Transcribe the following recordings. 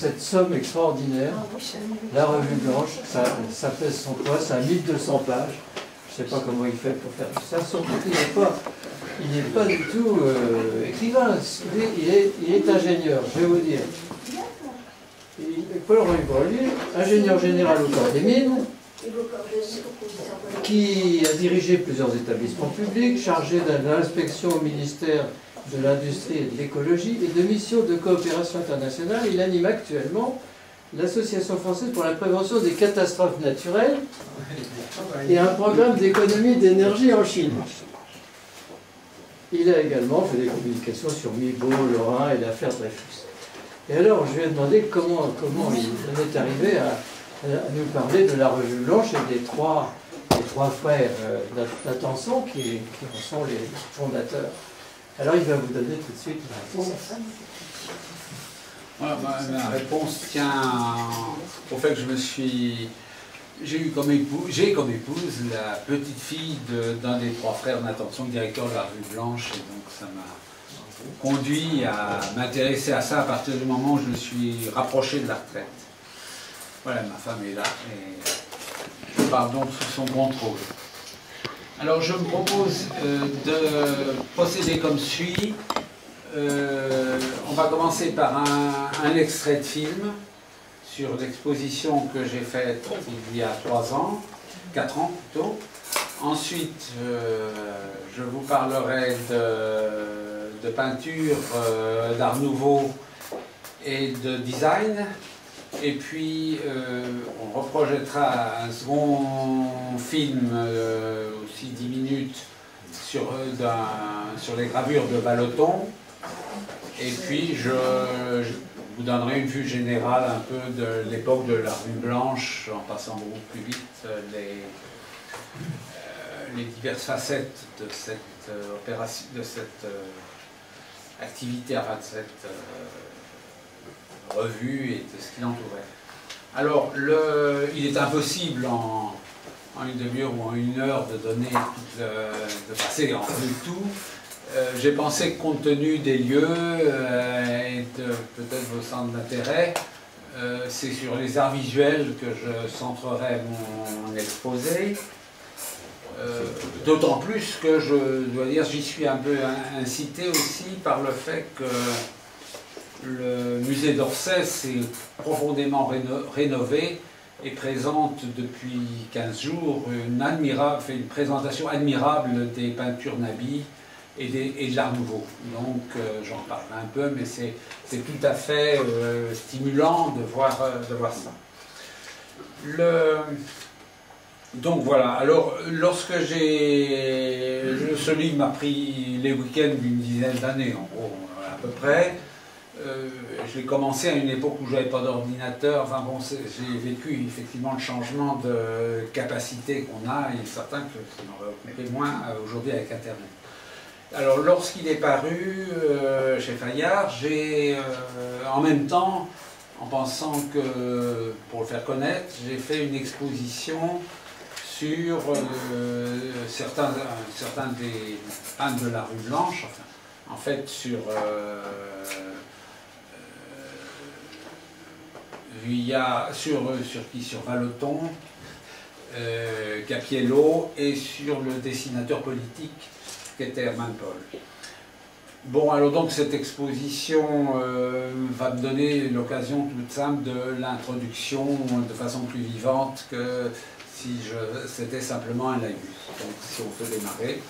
Cette somme extraordinaire, la revue blanche, ça pèse son poids, ça a 1200 pages. Je ne sais pas comment il fait pour faire tout ça. Surtout qu'il n'est pas du tout écrivain, il est ingénieur, je vais vous dire. Paul-Henri Broglie, ingénieur général au corps des mines, qui a dirigé plusieurs établissements publics, chargé de l'inspection au ministère de l'Industrie et de l'Écologie et de missions de coopération internationale. Il anime actuellement l'Association française pour la prévention des catastrophes naturelles et un programme d'économie d'énergie en Chine. Il a également fait des communications sur Mibo, le Rhin et l'affaire Dreyfus. Et alors, je lui ai demandé comment il en est arrivé à nous parler de la revue blanche et des trois frères d'Attention qui en sont les fondateurs. Alors, il va vous donner tout de suite la réponse. Voilà, ma réponse tient au fait que j'ai comme épouse la petite fille d'un des trois frères d'Attention, directeur de la revue blanche, et donc ça m'a conduit à m'intéresser à ça à partir du moment où je me suis rapproché de la retraite. Voilà, ma femme est là et je parle donc sous son contrôle. Alors je me propose de procéder comme suit. On va commencer par un extrait de film sur l'exposition que j'ai faite il y a 4 ans plutôt. Ensuite, je vous parlerai de peinture, d'art nouveau et de design. Et puis, on reprojettera un second film, aussi 10 minutes, sur les gravures de Vallotton. Et puis, je vous donnerai une vue générale un peu de l'époque de la revue blanche, en passant beaucoup plus vite les diverses facettes de cette opération, de cette activité, enfin de cette revue et de ce qui l'entourait. Alors, il est impossible en une demi-heure ou en 1 heure de passer en revue tout. J'ai pensé que compte tenu des lieux et de peut-être vos centres d'intérêt, c'est sur les arts visuels que je centrerai mon exposé. D'autant plus que je dois dire, j'y suis un peu incité aussi par le fait que le musée d'Orsay s'est profondément rénové et présente depuis 15 jours fait une présentation admirable des peintures Nabi et de l'art nouveau. Donc j'en parle un peu, mais c'est tout à fait stimulant de voir ça. Donc voilà, alors lorsque ce livre m'a pris les week-ends d'une dizaine d'années, en gros, à peu près. Je l'ai commencé à une époque où je n'avais pas d'ordinateur. Enfin bon, j'ai vécu effectivement le changement de capacité qu'on a, et il est certain que ça m'aurait occupé moins aujourd'hui avec Internet. Alors lorsqu'il est paru chez Fayard, j'ai en même temps, en pensant que pour le faire connaître, j'ai fait une exposition sur certains des peintres de la rue blanche, enfin, en fait sur sur Vallotton, Capiello et sur le dessinateur politique qu'était Hermann Paul. Bon, alors donc cette exposition va me donner l'occasion toute simple de l'introduction de façon plus vivante que si c'était simplement un laïus. Donc si on peut démarrer.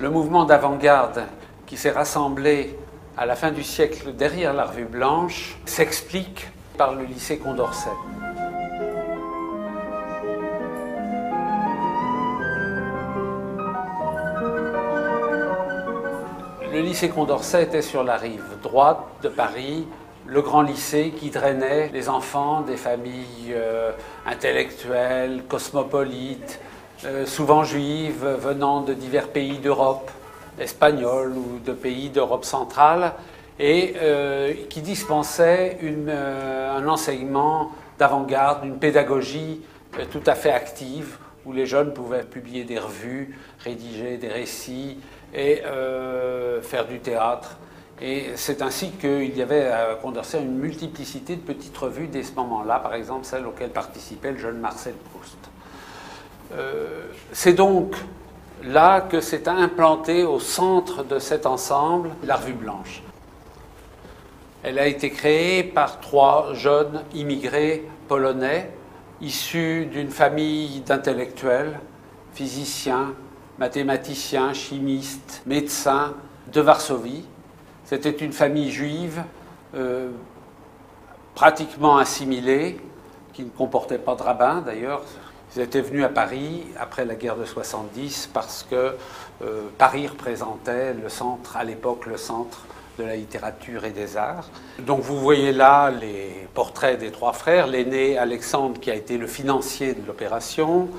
Le mouvement d'avant-garde qui s'est rassemblé à la fin du siècle derrière la revue blanche s'explique par le lycée Condorcet. Le lycée Condorcet était sur la rive droite de Paris, le grand lycée qui drainait les enfants des familles intellectuelles, cosmopolites, souvent juives, venant de divers pays d'Europe, espagnols ou de pays d'Europe centrale, et qui dispensait un enseignement d'avant-garde, une pédagogie tout à fait active, où les jeunes pouvaient publier des revues, rédiger des récits et faire du théâtre. Et c'est ainsi qu'il y avait à Condorcet une multiplicité de petites revues dès ce moment-là, par exemple celle auquel participait le jeune Marcel Proust. C'est donc là que s'est implantée au centre de cet ensemble la Revue Blanche. Elle a été créée par 3 jeunes immigrés polonais, issus d'une famille d'intellectuels, physiciens, mathématiciens, chimistes, médecins de Varsovie. C'était une famille juive pratiquement assimilée, qui ne comportait pas de rabbin d'ailleurs. Ils étaient venus à Paris après la guerre de 70 parce que Paris représentait le centre, à l'époque, le centre de la littérature et des arts. Donc vous voyez là les portraits des 3 frères. L'aîné Alexandre qui a été le financier de l'opération,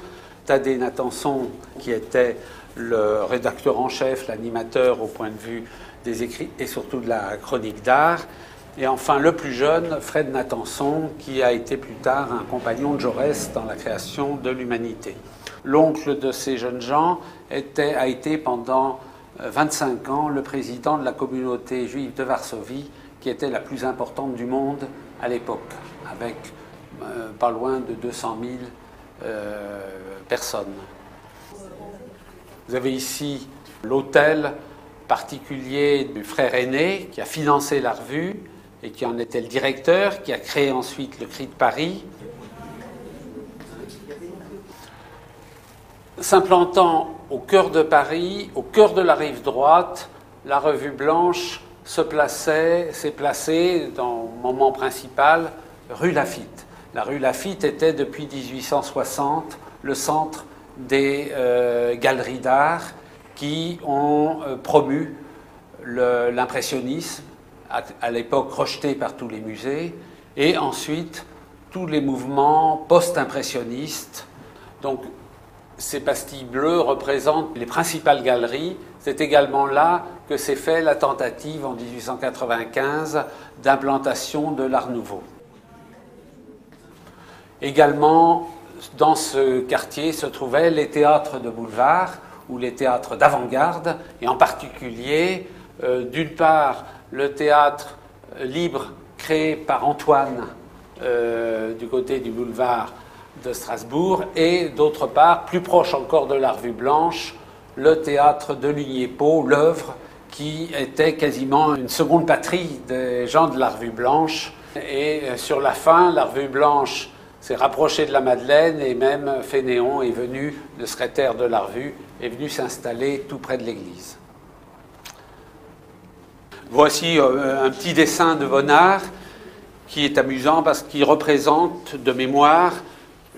Thaddée Nathanson qui était le rédacteur en chef, l'animateur au point de vue des écrits et surtout de la chronique d'art, et enfin le plus jeune, Fred Nathanson, qui a été plus tard un compagnon de Jaurès dans la création de l'Humanité. L'oncle de ces jeunes gens a été pendant 25 ans le président de la communauté juive de Varsovie, qui était la plus importante du monde à l'époque, avec pas loin de 200 000 personnes. Vous avez ici l'hôtel particulier du frère aîné qui a financé la revue et qui en était le directeur, qui a créé ensuite le Cri de Paris. S'implantant au cœur de Paris, au cœur de la rive droite, la Revue Blanche s'est placée dans le moment principal, rue Laffitte. La rue Laffitte était depuis 1860 le centre des galeries d'art qui ont promu l'impressionnisme, à l'époque rejeté par tous les musées, et ensuite tous les mouvements post-impressionnistes. Donc ces pastilles bleues représentent les principales galeries. C'est également là que s'est fait la tentative en 1895 d'implantation de l'Art Nouveau. Également, dans ce quartier se trouvaient les théâtres de boulevard ou les théâtres d'avant-garde, et en particulier, d'une part, le théâtre libre créé par Antoine du côté du boulevard de Strasbourg, et d'autre part, plus proche encore de la Revue Blanche, le théâtre de Ligné-Pau, l'œuvre, qui était quasiment une seconde patrie des gens de la Revue Blanche. Et sur la fin, la Revue Blanche s'est rapprochée de la Madeleine, et même Fénéon est venu, le secrétaire de la Revue, est venu s'installer tout près de l'église. Voici un petit dessin de Bonnard qui est amusant parce qu'il représente de mémoire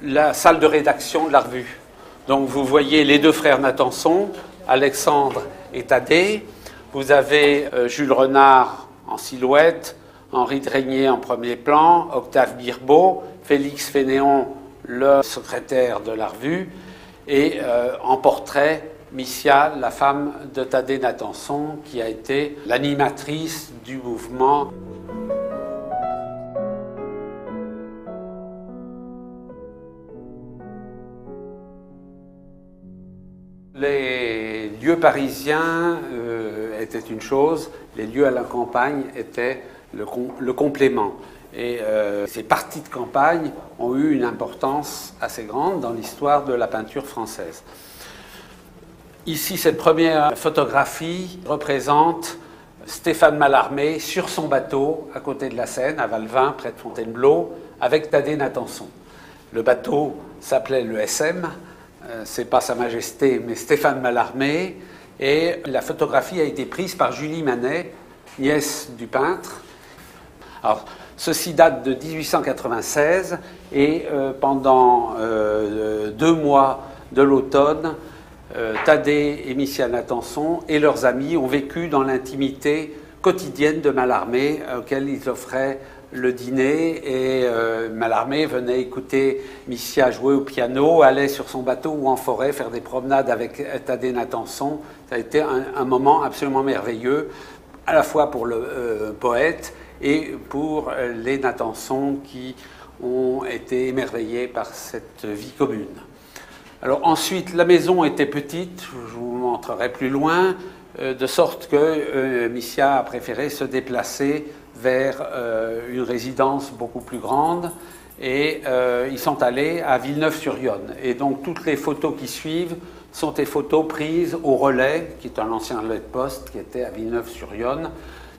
la salle de rédaction de la revue. Donc vous voyez les 2 frères Nathanson, Alexandre et Thaddée. Vous avez Jules Renard en silhouette, Henri Drégnier en premier plan, Octave Birbeau, Félix Fénéon, le secrétaire de la revue, et en portrait, Missia, la femme de Thaddée Nathanson, qui a été l'animatrice du mouvement. Les lieux parisiens étaient une chose, les lieux à la campagne étaient le complément. Et ces parties de campagne ont eu une importance assez grande dans l'histoire de la peinture française. Ici, cette première photographie représente Stéphane Mallarmé sur son bateau à côté de la Seine, à Valvin, près de Fontainebleau, avec Thaddée Nathanson. Le bateau s'appelait le SM, c'est pas Sa Majesté, mais Stéphane Mallarmé, et la photographie a été prise par Julie Manet, nièce du peintre. Alors, ceci date de 1896, et pendant 2 mois de l'automne, Thaddée et Missia Nathanson et leurs amis ont vécu dans l'intimité quotidienne de Mallarmé, auquel ils offraient le dîner, et Mallarmé venait écouter Missia jouer au piano, allait sur son bateau ou en forêt faire des promenades avec Thaddée Nathanson. Ça a été un moment absolument merveilleux, à la fois pour le poète et pour les Nathanson qui ont été émerveillés par cette vie commune. Alors ensuite, la maison était petite, je vous montrerai plus loin, de sorte que Missia a préféré se déplacer vers une résidence beaucoup plus grande, et ils sont allés à Villeneuve-sur-Yonne. Et donc toutes les photos qui suivent sont des photos prises au Relais, qui est un ancien relais de poste qui était à Villeneuve-sur-Yonne.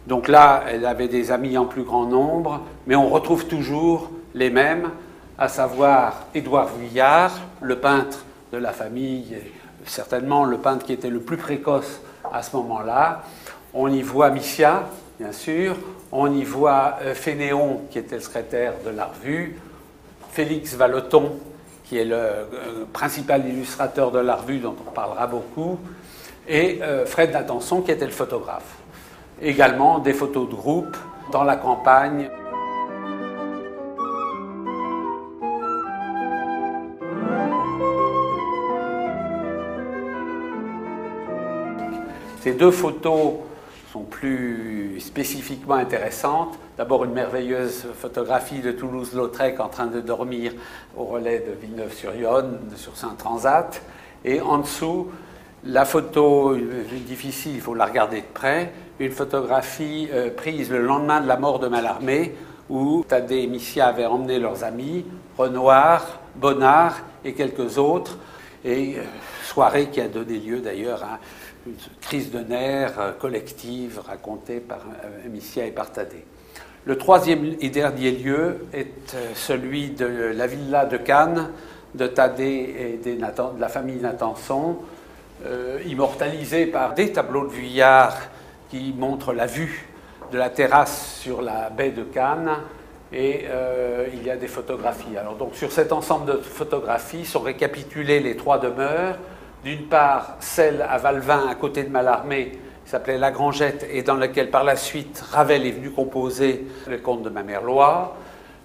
Donc là, elle avait des amis en plus grand nombre, mais on retrouve toujours les mêmes, à savoir Édouard Vuillard, le peintre de la famille, certainement le peintre qui était le plus précoce à ce moment-là. On y voit Missia, bien sûr, on y voit Fénéon, qui était le secrétaire de la revue, Félix Vallotton, qui est le principal illustrateur de la revue, dont on parlera beaucoup, et Fred Nathanson, qui était le photographe. Également des photos de groupe dans la campagne. Ces deux photos sont plus spécifiquement intéressantes. D'abord, une merveilleuse photographie de Toulouse-Lautrec en train de dormir au Relais de Villeneuve-sur-Yonne, sur Saint-Transat. Et en dessous, la photo difficile, il faut la regarder de près, une photographie prise le lendemain de la mort de Mallarmé, où Thaddée et Missia avaient emmené leurs amis, Renoir, Bonnard et quelques autres, et soirée qui a donné lieu d'ailleurs à une crise de nerfs collective racontée par Missia et par Thaddée. Le troisième et dernier lieu est celui de la villa de Cannes, de Thaddée et de la famille Nathanson, immortalisé par des tableaux de Vuillard qui montrent la vue de la terrasse sur la baie de Cannes, et il y a des photographies. Alors donc sur cet ensemble de photographies sont récapitulées les trois demeures. D'une part, celle à Valvin, à côté de Mallarmé, qui s'appelait La Grangette, et dans laquelle par la suite Ravel est venu composer le conte de Mamerlois.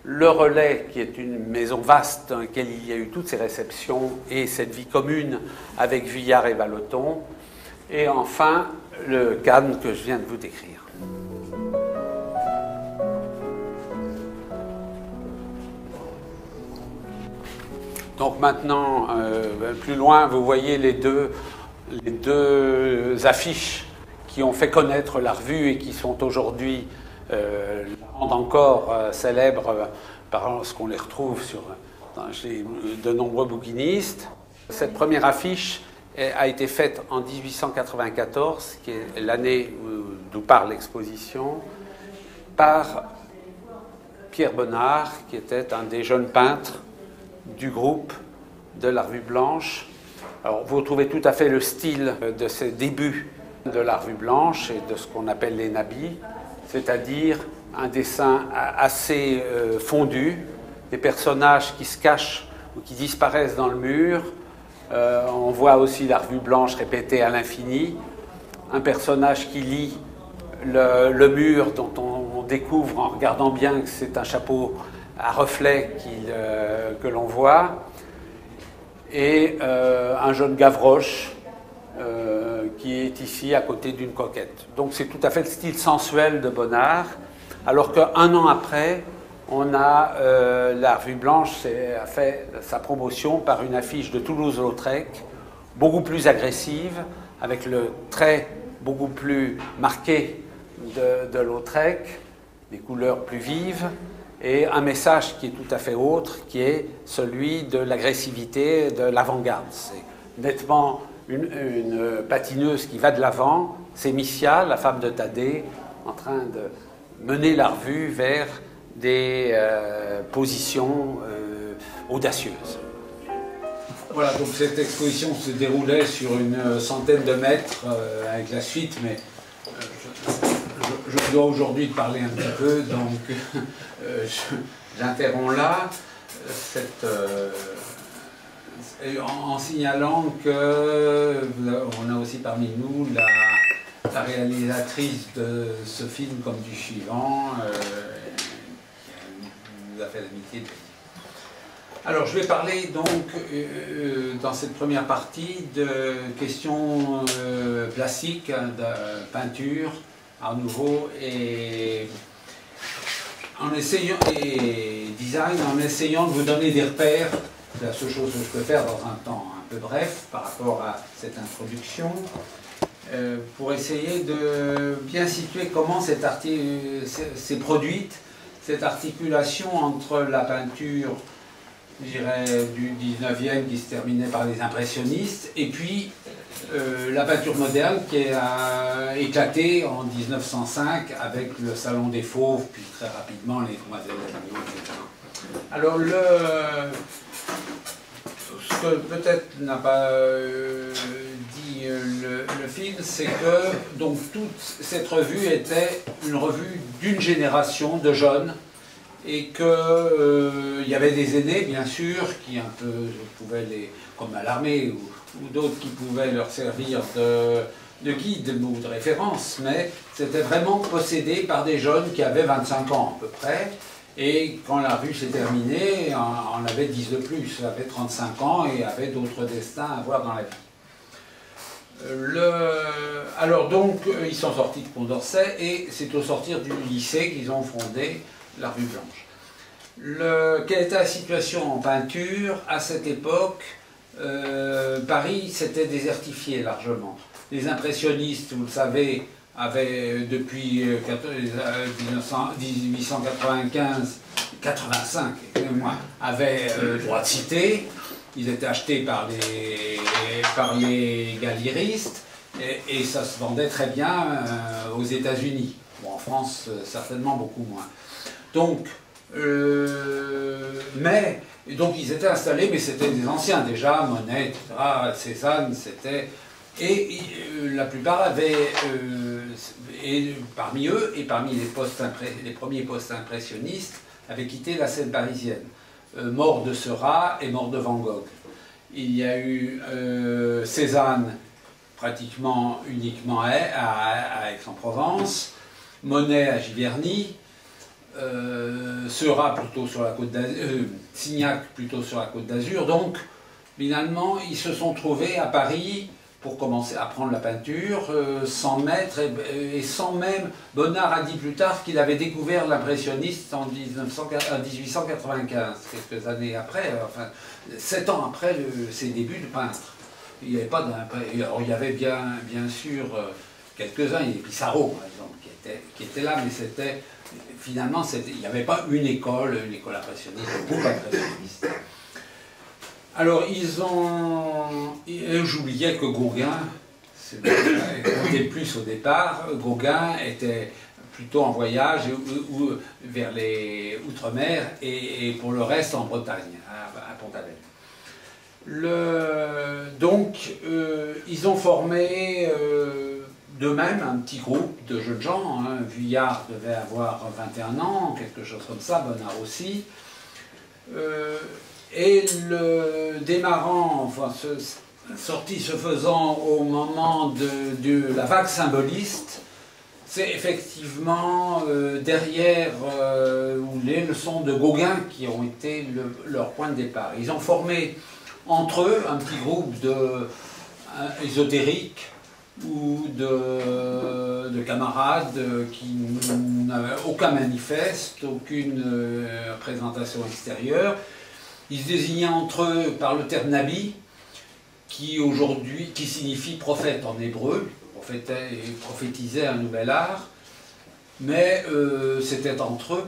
Le Relais, qui est une maison vaste dans laquelle il y a eu toutes ces réceptions et cette vie commune avec Vuillard et Vallotton. Et enfin, le Cannes que je viens de vous décrire. Donc maintenant, plus loin, vous voyez les deux affiches qui ont fait connaître la revue et qui sont aujourd'hui la rendent encore célèbres parce qu'on les retrouve chez de nombreux bouquinistes. Cette première affiche a été faite en 1894, qui est l'année d'où parle l'exposition, par Pierre Bonnard, qui était un des jeunes peintres du groupe de la Revue Blanche. Alors, vous retrouvez tout à fait le style de ces débuts de la Revue Blanche et de ce qu'on appelle les nabis, c'est-à-dire un dessin assez fondu, des personnages qui se cachent ou qui disparaissent dans le mur. On voit aussi la Revue Blanche répétée à l'infini, un personnage qui lit le mur dont on découvre en regardant bien que c'est un chapeau à reflet que l'on voit, et un jeune Gavroche qui est ici à côté d'une coquette. Donc c'est tout à fait le style sensuel de Bonnard, alors qu'un an après, on a la Revue Blanche a fait sa promotion par une affiche de Toulouse-Lautrec, beaucoup plus agressive, avec le trait beaucoup plus marqué de Lautrec, des couleurs plus vives, et un message qui est tout à fait autre, qui est celui de l'agressivité, de l'avant-garde. C'est nettement une patineuse qui va de l'avant, c'est Missia, la femme de Thaddée, en train de mener la revue vers des positions audacieuses. Voilà, donc cette exposition se déroulait sur une centaine de mètres avec la suite, mais je dois aujourd'hui parler un petit peu, donc j'interromps là en signalant qu'on a aussi parmi nous la réalisatrice de ce film comme du suivant, qui nous a fait l'amitié de venir. Alors, je vais parler donc, dans cette première partie, de questions plastiques, de peinture, art nouveau et design, en essayant de vous donner des repères. C'est la seule chose que je peux faire dans un temps un peu bref par rapport à cette introduction, pour essayer de bien situer comment s'est produite cette articulation entre la peinture, je dirais, du 19e qui se terminait par les impressionnistes, et puis la peinture moderne qui a éclaté en 1905 avec le Salon des Fauves, puis très rapidement les Demoiselles d'Avignon, etc. Alors, ce que peut-être n'a pas dit le film, c'est que donc, toute cette revue était une revue d'une génération de jeunes, et qu'il y avait des aînés, bien sûr, qui un peu pouvaient comme à l'armée, ou d'autres qui pouvaient leur servir de guide ou de référence, mais c'était vraiment possédé par des jeunes qui avaient 25 ans à peu près, et quand la revue s'est terminée, on avait 10 de plus, avait 35 ans et avait d'autres destins à voir dans la vie. Alors donc, ils sont sortis de Condorcet, et c'est au sortir du lycée qu'ils ont fondé la Revue Blanche. Quelle était la situation en peinture à cette époque? Paris s'était désertifié largement. Les impressionnistes, vous le savez, avaient depuis 1895, avaient droit de cité. Ils étaient achetés par les galéristes, et ça se vendait très bien aux États-Unis. Bon, en France, certainement beaucoup moins. Donc, donc ils étaient installés, mais c'était des anciens déjà, Monet, etc., Cézanne, c'était... Et la plupart avaient, et parmi eux, et parmi les premiers post-impressionnistes, avaient quitté la scène parisienne. Mort de Seurat et mort de Van Gogh. Il y a eu Cézanne, pratiquement uniquement à Aix-en-Provence, Monet à Giverny, Seurat plutôt sur la côte d'Azur, Signac plutôt sur la côte d'Azur. Donc, finalement, ils se sont trouvés à Paris pour commencer à apprendre la peinture, sans maître, et sans même... Bonnard a dit plus tard qu'il avait découvert l'impressionniste en 1895, quelques années après, enfin, 7 ans après ses débuts de peintre. Il n'y avait pas il y avait bien sûr quelques-uns, il y avait Pissarro par exemple, qui était là, mais c'était... Finalement, il n'y avait pas une école impressionniste, beaucoup impressionniste. Alors, j'oubliais que Gauguin, comptait le plus au départ, Gauguin était plutôt en voyage ou vers les Outre-mer, et pour le reste en Bretagne, à Pont-Aven. Donc, ils ont formé d'eux-mêmes un petit groupe de jeunes gens. Hein. Vuillard devait avoir 21 ans, quelque chose comme ça, Bonnard aussi. Et le démarrant, enfin, sortie se faisant au moment de la vague symboliste, c'est effectivement derrière les leçons de Gauguin qui ont été leur point de départ. Ils ont formé entre eux un petit groupe ésotériques ou de camarades qui n'avaient aucun manifeste, aucune présentation extérieure. Ils se désignaient entre eux par le terme Nabi, qui signifie prophète en hébreu, prophétisait un nouvel art, mais c'était entre eux,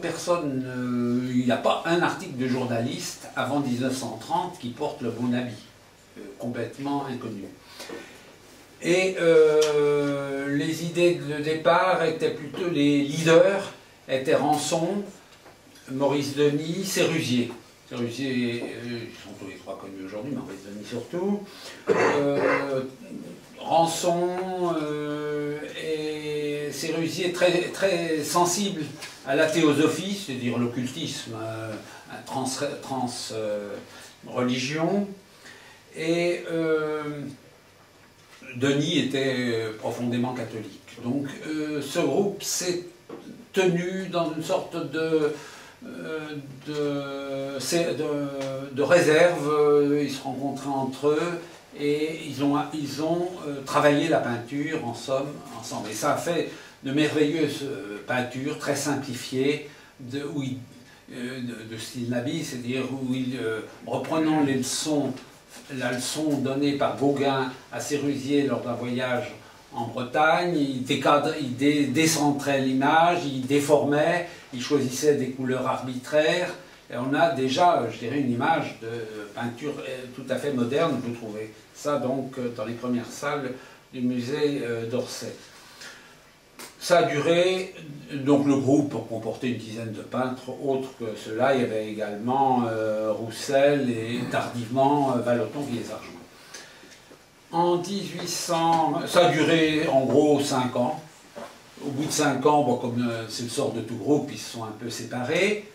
il n'y a pas un article de journaliste avant 1930 qui porte le mot Nabi, complètement inconnu. Et les idées de départ étaient plutôt, les leaders étaient Ranson, Maurice Denis, Sérusier. Sérusier, ils sont tous les trois connus aujourd'hui, mais Maurice Denis surtout. Ranson et Sérusier très, très sensibles à la théosophie, c'est-à-dire l'occultisme, religion. Et Denis était profondément catholique. Donc ce groupe s'est tenu dans une sorte de réserve. Ils se rencontraient entre eux et ils ont travaillé la peinture en somme ensemble. Et ça a fait de merveilleuses peintures très simplifiées de style Nabi, c'est-à-dire où reprenant la leçon donnée par Gauguin à Sérusier lors d'un voyage en Bretagne, il décentrait l'image, il déformait, il choisissait des couleurs arbitraires, et on a déjà, je dirais, une image de peinture tout à fait moderne. Vous trouvez ça donc dans les premières salles du musée d'Orsay. Ça a duré, donc le groupe comportait une dizaine de peintres, autres que ceux-là. Il y avait également Roussel et tardivement Vallotton qui les a rejoints. En 1800, ça a duré en gros 5 ans. Au bout de 5 ans, bon, comme c'est le sort de tout groupe, ils se sont un peu séparés.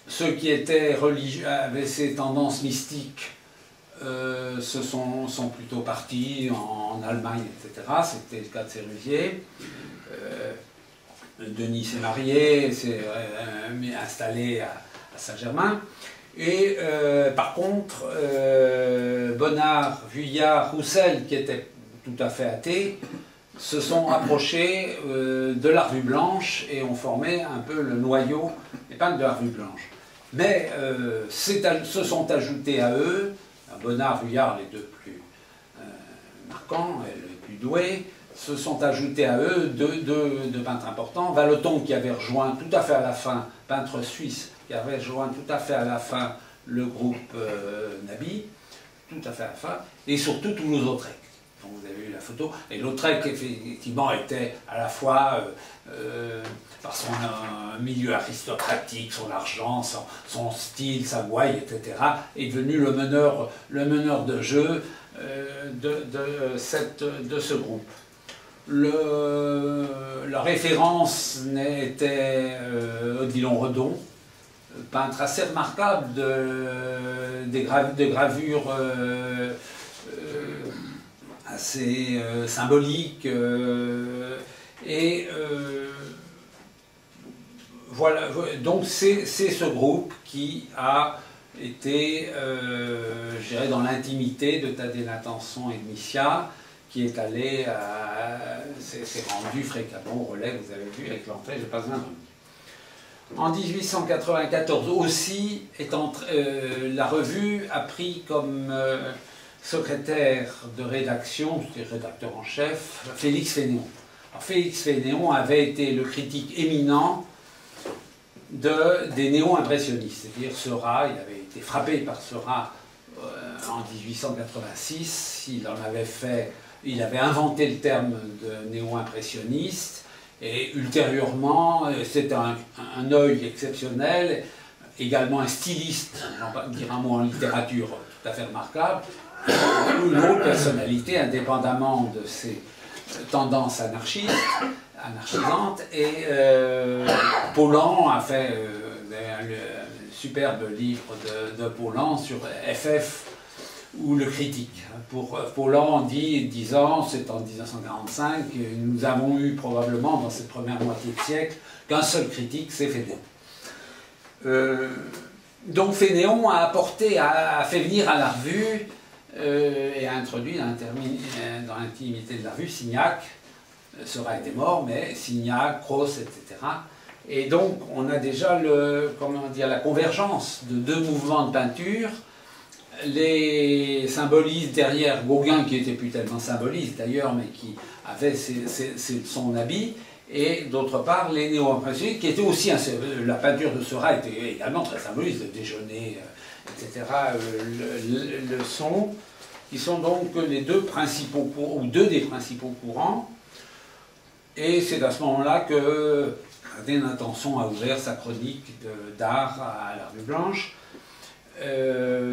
Ceux qui étaient religieux, avaient ces tendances mystiques, sont plutôt partis en Allemagne, etc. C'était le cas de Sérusier. Denis s'est marié, s'est installé à Saint-Germain. Et par contre, Bonnard, Vuillard, Roussel, qui étaient tout à fait athées, se sont rapprochés de la Revue Blanche et ont formé un peu le noyau des peintres de la Revue Blanche. Mais se sont ajoutés à eux, à Bonnard, Vuillard, les deux plus marquants et les plus doués, se sont ajoutés à eux deux peintres importants. Vallotton, qui avait rejoint tout à fait à la fin, peintre suisse, qui avait rejoint tout à fait à la fin le groupe Nabi, tout à fait à la fin, et surtout Toulouse-Lautrec. Donc vous avez vu la photo. Et Lautrec, effectivement, était à la fois, par son milieu aristocratique, son argent, son style, sa gouaille, etc., est devenu le meneur de jeu de ce groupe. La référence était Odilon Redon, peintre assez remarquable de gravures assez symboliques. Voilà, donc c'est ce groupe qui a été, je dirais, dans l'intimité de Thaddée Latenson et de Missia, qui est allé, s'est rendu fréquemment au relais, vous avez vu, avec l'entrée, je n'ai pas besoin de dire. En 1894 aussi, la revue a pris comme secrétaire de rédaction, c'était rédacteur en chef, Félix Fénéon. Alors, Félix Fénéon avait été le critique éminent des néo-impressionnistes, c'est-à-dire Seurat. Il avait été frappé par Seurat en 1886, il avait inventé le terme de néo-impressionniste, et ultérieurement, c'est un œil exceptionnel, également un styliste, on va dire un mot en littérature tout à fait remarquable, une autre personnalité, indépendamment de ses tendances anarchisantes, et Paulan a fait le superbe livre de Paulan sur FF, ou le critique. Pour Paulan, disant, c'est en 1945, nous avons eu probablement dans cette première moitié de siècle qu'un seul critique, c'est Fénéon. Donc Fénéon a fait venir à la revue et a introduit dans l'intimité de la revue Signac. Seurat était mort, mais Signac, Cros, etc. Et donc on a déjà la convergence de deux mouvements de peinture. Les symbolistes derrière Gauguin, qui n'était plus tellement symboliste d'ailleurs, mais qui avait son habit, et d'autre part les néo-impressionnistes, qui étaient aussi, la peinture de Seurat était également très symboliste, le déjeuner, etc., le son, qui sont donc les deux principaux courants, ou deux des principaux courants, et c'est à ce moment-là que Thaddée Latenson a ouvert sa chronique d'art à la Revue Blanche.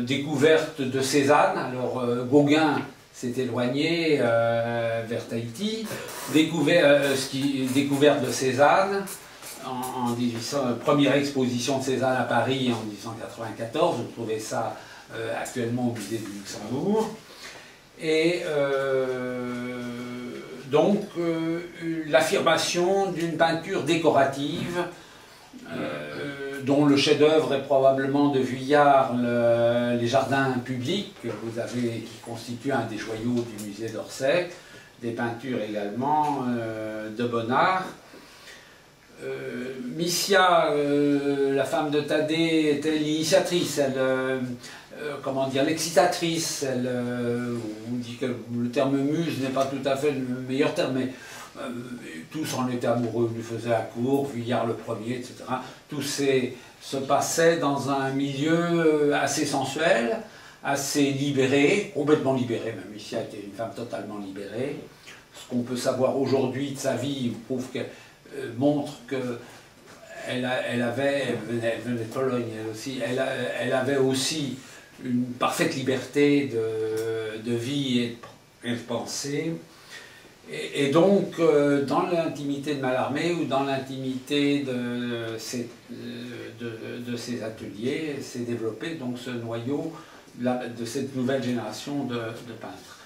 Découverte de Cézanne, alors Gauguin s'est éloigné vers Tahiti, découverte de Cézanne en 1800, première exposition de Cézanne à Paris en 1894, vous trouvez ça actuellement au musée du Luxembourg, et donc l'affirmation d'une peinture décorative dont le chef-d'œuvre est probablement de Vuillard, les jardins publics, que vous avez, qui constituent un des joyaux du musée d'Orsay, des peintures également de Bonnard. Missia, la femme de Thaddée, était l'initiatrice, comment dire, l'excitatrice. On dit que le terme muse n'est pas tout à fait le meilleur terme, mais tous en étaient amoureux, lui faisaient la cour, Vuillard le premier, etc. Tout se passait dans un milieu assez sensuel, assez libéré, complètement libéré. Même Missia était une femme totalement libérée. Ce qu'on peut savoir aujourd'hui de sa vie prouve qu'elle montre qu'elle venait de Pologne, elle aussi, elle avait aussi une parfaite liberté de vie et de pensée. Et donc, dans l'intimité de Mallarmé ou dans l'intimité de ses ateliers, s'est développé donc ce noyau de cette nouvelle génération de peintres.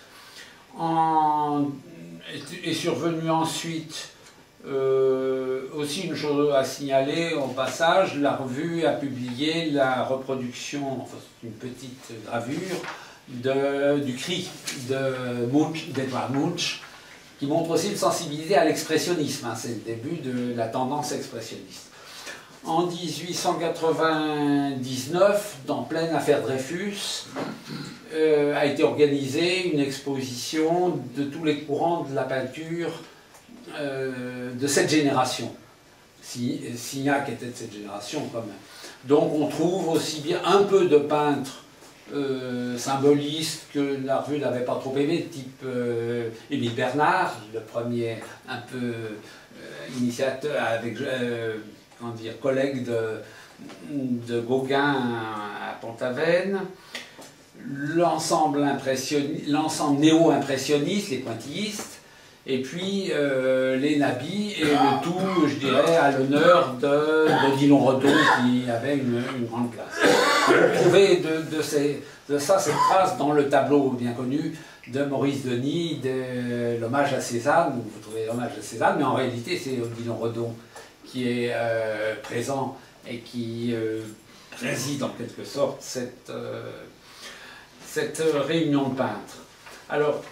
Est survenue ensuite aussi une chose à signaler au passage, la revue a publié la reproduction, enfin c'est une petite gravure, du cri d'Edvard Munch, qui montre aussi une sensibilité à l'expressionnisme, hein, c'est le début de la tendance expressionniste. En 1899, dans pleine affaire Dreyfus, a été organisée une exposition de tous les courants de la peinture de cette génération. Signac était de cette génération quand même. Donc on trouve aussi bien un peu de peintres symbolistes que la revue n'avait pas trop aimé, type Émile Bernard, le premier un peu initiateur, avec comment dire, collègue de Gauguin à Pont-Aven, l'ensemble néo-impressionniste, les pointillistes, et puis les nabis, et le tout, je dirais, à l'honneur d'Odilon Redon, qui avait une grande place. Vous trouvez de ça cette trace dans le tableau bien connu de Maurice Denis, de l'hommage à Cézanne, où vous trouvez l'hommage à Cézanne, mais en réalité c'est Odilon Redon qui est présent et qui préside en quelque sorte cette réunion de peintres. Alors,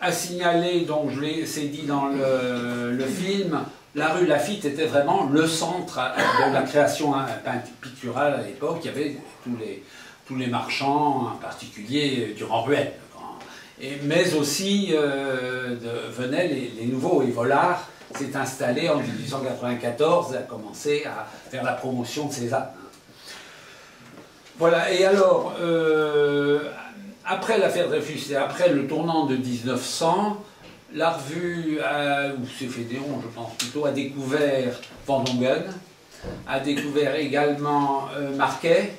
à signaler, donc c'est dit dans le film, la rue Laffitte était vraiment le centre de la création picturale à l'époque. Il y avait tous les marchands, en particulier Durand-Ruel, mais aussi venaient les nouveaux, et Vollard s'est installé en 1894 et a commencé à faire la promotion de Cézanne. Voilà, et alors, après l'affaire Dreyfus et après le tournant de 1900, la revue, ou c'est Fédéon, je pense plutôt, a découvert Van Dongen, a découvert également Marquet,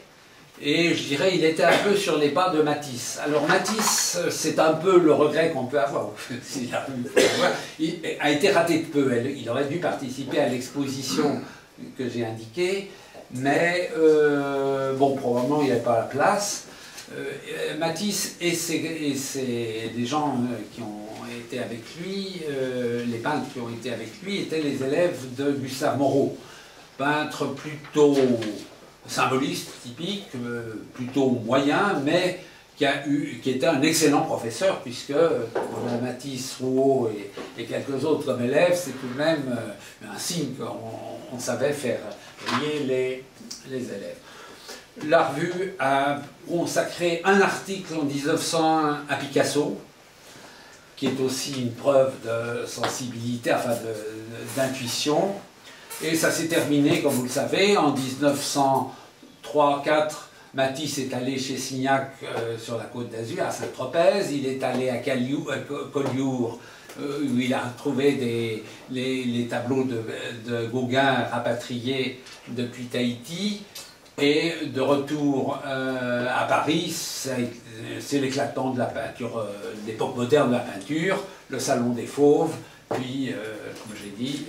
et je dirais il était un peu sur les pas de Matisse. Alors Matisse, c'est un peu le regret qu'on peut avoir, il a été raté de peu, il aurait dû participer à l'exposition que j'ai indiquée, mais bon, probablement il n'y avait pas la place. Matisse et des gens qui ont été avec lui, les peintres qui ont été avec lui, étaient les élèves de Gustave Moreau, peintre plutôt symboliste, typique, plutôt moyen, mais qui était un excellent professeur, puisque Matisse, Rouault et quelques autres comme élèves, c'est tout de même un signe qu'on savait faire briller les élèves. La revue a consacré un article en 1901 à Picasso, qui est aussi une preuve de sensibilité, enfin d'intuition. Et ça s'est terminé, comme vous le savez, en 1903-4, Matisse est allé chez Signac sur la Côte d'Azur, à Saint-Tropez. Il est allé à Collioure, où il a trouvé les tableaux de Gauguin rapatriés depuis Tahiti. Et de retour à Paris, c'est l'éclatement de la peinture, de l'époque moderne de la peinture, le Salon des Fauves, puis, comme j'ai dit,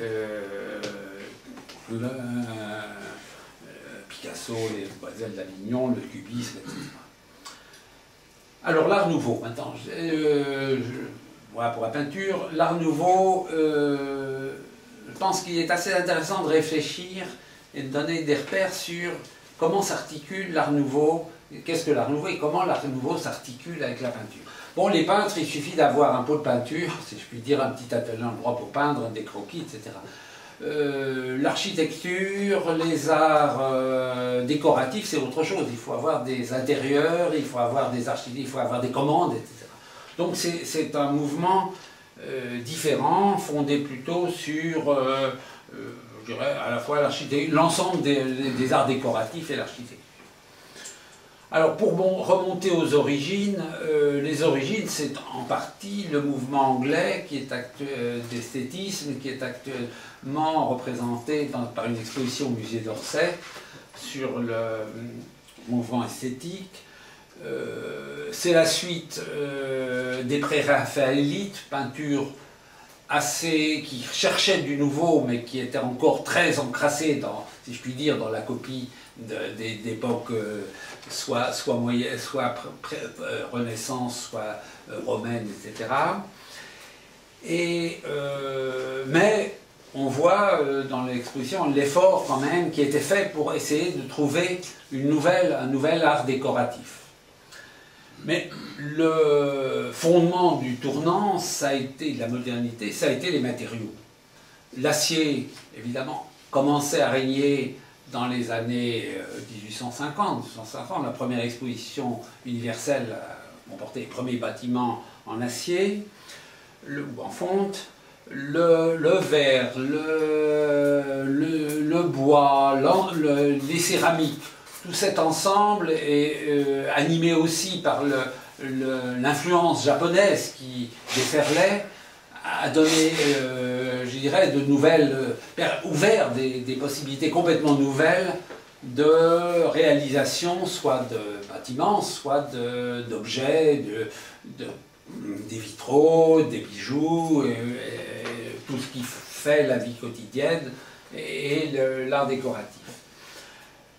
Picasso, les Demoiselles d'Avignon, le cubisme, etc. Alors l'Art Nouveau, maintenant, voilà pour la peinture. L'Art Nouveau, je pense qu'il est assez intéressant de réfléchir et de donner des repères sur comment s'articule l'Art Nouveau, qu'est-ce que l'Art Nouveau et comment l'Art Nouveau s'articule avec la peinture. Bon, les peintres, il suffit d'avoir un pot de peinture, si je puis dire, un petit atelier endroit pour peindre, des croquis, etc. L'architecture, les arts décoratifs, c'est autre chose. Il faut avoir des intérieurs, il faut avoir des architectes, il faut avoir des commandes, etc. Donc c'est un mouvement différent, fondé plutôt sur, je dirais, à la fois l'architecture, l'ensemble des arts décoratifs et l'architecture. Alors pour remonter aux origines, les origines c'est en partie le mouvement anglais qui est d'esthétisme, qui est actuellement représenté par une exposition au musée d'Orsay sur le mouvement esthétique. C'est la suite des pré-raphaélites, peinture qui cherchait du nouveau mais qui était encore très encrassée dans, si je puis dire, dans la copie d'époques soit moyenne, soit Renaissance, soit romaine, etc. Mais on voit dans l'exposition l'effort quand même qui était fait pour essayer de trouver un nouvel art décoratif. Mais le fondement du tournant, ça a été, de la modernité, ça a été les matériaux. L'acier, évidemment, commençait à régner dans les années 1850, la première exposition universelle a comporté les premiers bâtiments en acier, ou en fonte, le verre, le bois, les céramiques. Tout cet ensemble est animé aussi par l'influence japonaise qui déferlait, a donné, je dirais, de nouvelles, ouvert des possibilités complètement nouvelles de réalisation, soit de bâtiments, soit d'objets, des vitraux, des bijoux, tout ce qui fait la vie quotidienne et l'art décoratif.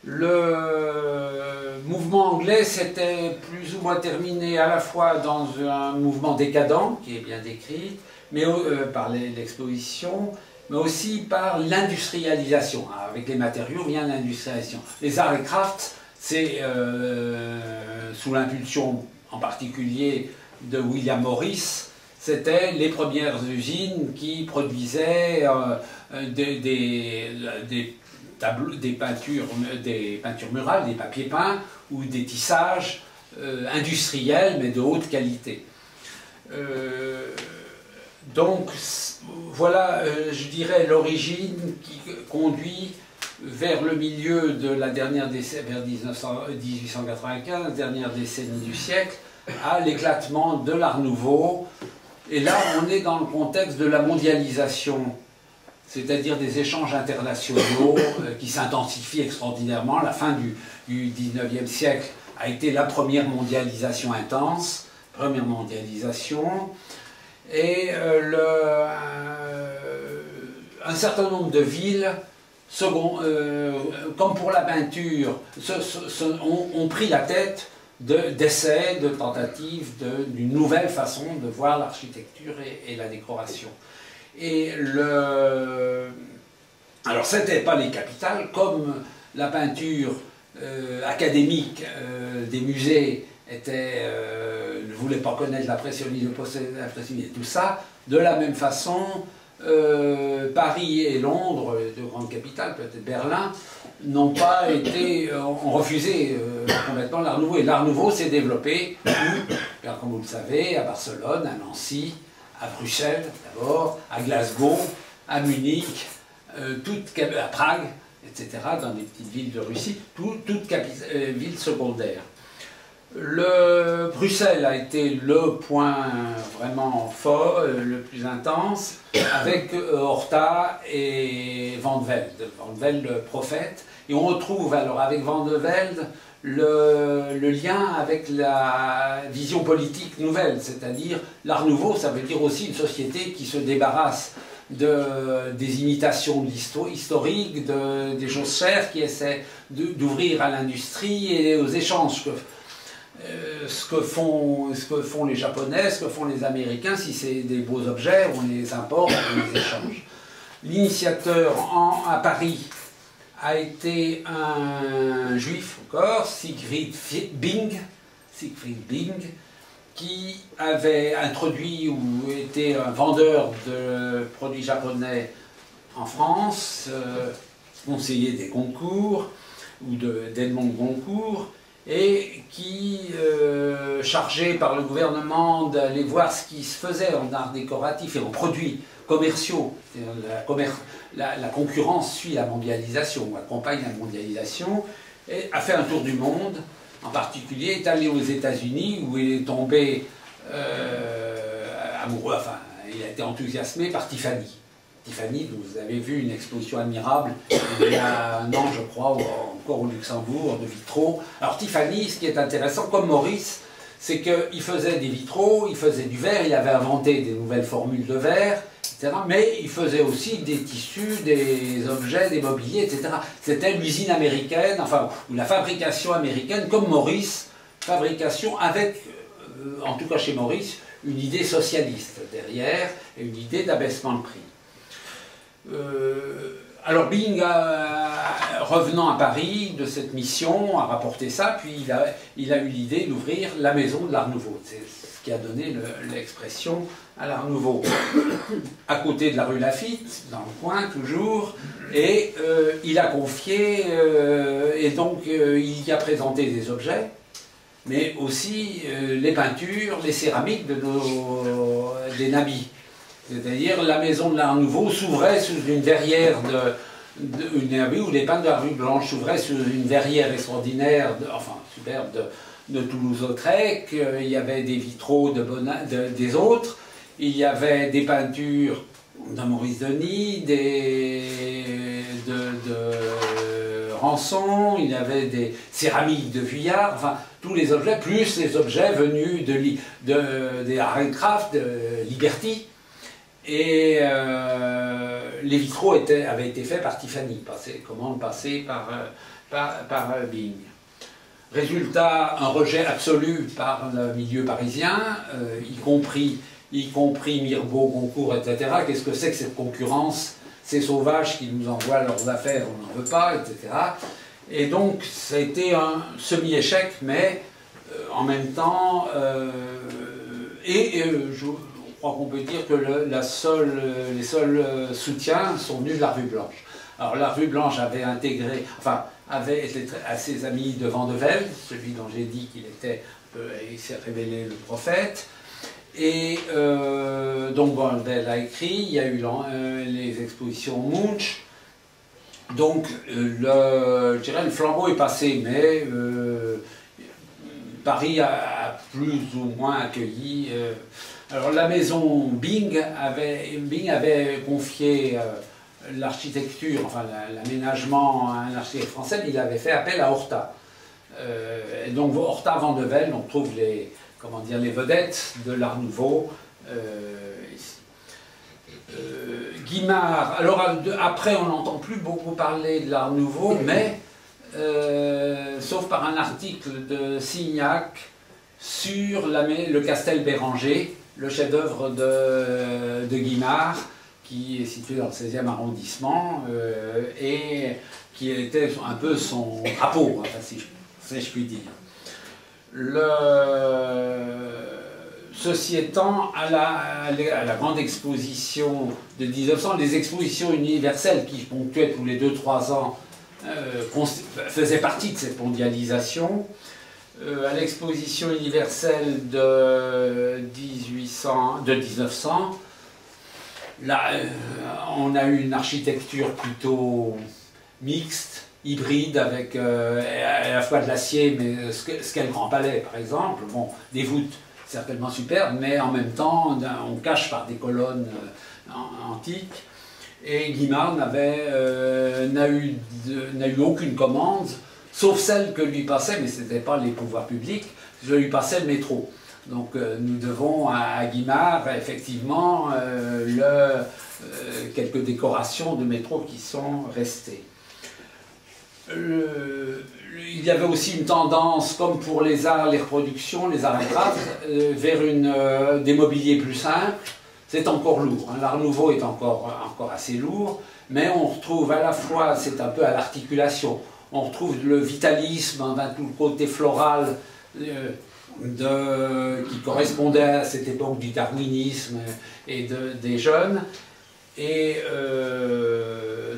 Le mouvement anglais s'était plus ou moins terminé à la fois dans un mouvement décadent, qui est bien décrit, mais, par l'exposition, mais aussi par l'industrialisation. Avec les matériaux vient l'industrialisation. Les arts et crafts, c'est sous l'impulsion en particulier de William Morris, c'était les premières usines qui produisaient des peintures murales, des papiers peints ou des tissages industriels mais de haute qualité. Donc voilà, je dirais, l'origine qui conduit vers le milieu de la dernière décennie, vers 1895, dernière décennie du siècle, à l'éclatement de l'Art Nouveau. Et là, on est dans le contexte de la mondialisation, c'est-à-dire des échanges internationaux qui s'intensifient extraordinairement. La fin du XIXe siècle a été la première mondialisation intense, première mondialisation, et un certain nombre de villes, comme pour la peinture, ont pris la tête d'essais, de tentatives, d'une nouvelle façon de voir l'architecture et la décoration. Alors, ce n'était pas les capitales, comme la peinture académique des musées ne voulait pas connaître l'impressionnisme, et tout ça. De la même façon, Paris et Londres, deux grandes capitales, peut-être Berlin, ont refusé complètement l'Art Nouveau. Et l'Art Nouveau s'est développé, comme vous le savez, à Barcelone, à Nancy, à Bruxelles d'abord, à Glasgow, à Munich, à Prague, etc., dans des petites villes de Russie, toutes villes secondaires. Bruxelles a été le point vraiment fort, le plus intense, avec Horta et Van de Velde. Van de Velde, le prophète. Et on retrouve alors avec Van de Velde le lien avec la vision politique nouvelle, c'est-à-dire l'Art Nouveau, ça veut dire aussi une société qui se débarrasse des imitations historiques, des choses chères, qui essaie d'ouvrir à l'industrie et aux échanges ce que font les Japonais, ce que font les Américains, si c'est des beaux objets, on les importe, on les échange. L'initiateur à Paris a été un juif encore, Siegfried Bing, qui avait introduit ou était un vendeur de produits japonais en France, conseiller des Goncourt ou d'Edmond Goncourt, et qui, chargé par le gouvernement d'aller voir ce qui se faisait en art décoratif et en produits commerciaux, la concurrence suit la mondialisation, accompagne la mondialisation, et a fait un tour du monde. En particulier, est allé aux États-Unis où il est tombé amoureux, enfin, il a été enthousiasmé par Tiffany. Tiffany, vous avez vu une exposition admirable il y a un an, je crois, encore au Luxembourg, de vitraux. Alors Tiffany, ce qui est intéressant, comme Maurice, c'est qu'il faisait des vitraux, il faisait du verre, il avait inventé des nouvelles formules de verre, etc. Mais il faisait aussi des tissus, des objets, des mobiliers, etc. C'était l'usine américaine, enfin, ou la fabrication américaine, comme Maurice, fabrication avec, en tout cas chez Maurice, une idée socialiste derrière et une idée d'abaissement de prix. Alors Bing, revenant à Paris de cette mission, a rapporté ça, puis il a eu l'idée d'ouvrir la maison de l'Art Nouveau. C'est ce qui a donné l'expression à l'Art Nouveau. À côté de la rue Laffitte, dans le coin toujours, et il a confié, et donc il y a présenté des objets, mais aussi les peintures, les céramiques des nabis. C'est-à-dire la maison de l'Art Nouveau s'ouvrait sous une verrière où les peintres de la rue Blanche s'ouvraient sous une verrière extraordinaire, enfin superbe, de Toulouse-Lautrec. Il y avait des vitraux des autres, il y avait des peintures de Maurice Denis, de Rançon, il y avait des céramiques de Vuillard, enfin tous les objets, plus les objets venus des Art & Craft, de Liberty. Et les vitraux avaient été faits par Tiffany, commande passée par Bing. Résultat, un rejet absolu par le milieu parisien, y compris Mirbeau, Goncourt, etc. Qu'est-ce que c'est que cette concurrence? Ces sauvages qui nous envoient leurs affaires, on n'en veut pas, etc. Et donc, ça a été un semi-échec, mais en même temps, je crois qu'on peut dire que les seuls soutiens sont venus de la rue Blanche. Alors la rue Blanche avait intégré, enfin, avait été à ses amis de Vandevelde, celui dont j'ai dit il s'est révélé le prophète. Et donc Vandevelde a écrit, il y a eu les expositions Munch. Donc je dirais le flambeau est passé, mais Paris a plus ou moins accueilli. Alors la maison Bing avait confié l'architecture, enfin l'aménagement à un architecte français, il avait fait appel à Horta. Et donc Horta Vandevelde, on trouve les vedettes de l'Art Nouveau ici. Guimard, alors après on n'entend plus beaucoup parler de l'Art Nouveau, mais sauf par un article de Signac sur le Castel Béranger, le chef-d'œuvre de Guimard, qui est situé dans le 16e arrondissement, et qui était un peu son drapeau, enfin, si je puis dire. Ceci étant, à la grande exposition de 1900, les expositions universelles qui ponctuaient tous les 2-3 ans faisaient partie de cette mondialisation. À l'exposition universelle de 1900, là, on a eu une architecture plutôt mixte, hybride, avec à la fois de l'acier, mais ce qu'est le Grand Palais, par exemple. Bon, des voûtes certainement superbes, mais en même temps, on cache par des colonnes antiques. Et Guimard n'a eu aucune commande, sauf celle que lui passait, mais ce n'était pas les pouvoirs publics, je lui passais le métro. Donc nous devons à Guimard, effectivement, quelques décorations de métro qui sont restées. il y avait aussi une tendance, comme pour les arts, les reproductions, les arts étrasques, vers des mobiliers plus simples. C'est encore lourd, hein. L'art nouveau est encore assez lourd, mais on retrouve à la fois, c'est un peu à l'articulation, on retrouve le vitalisme, hein, tout le côté floral qui correspondait à cette époque du darwinisme et des jeunes. Et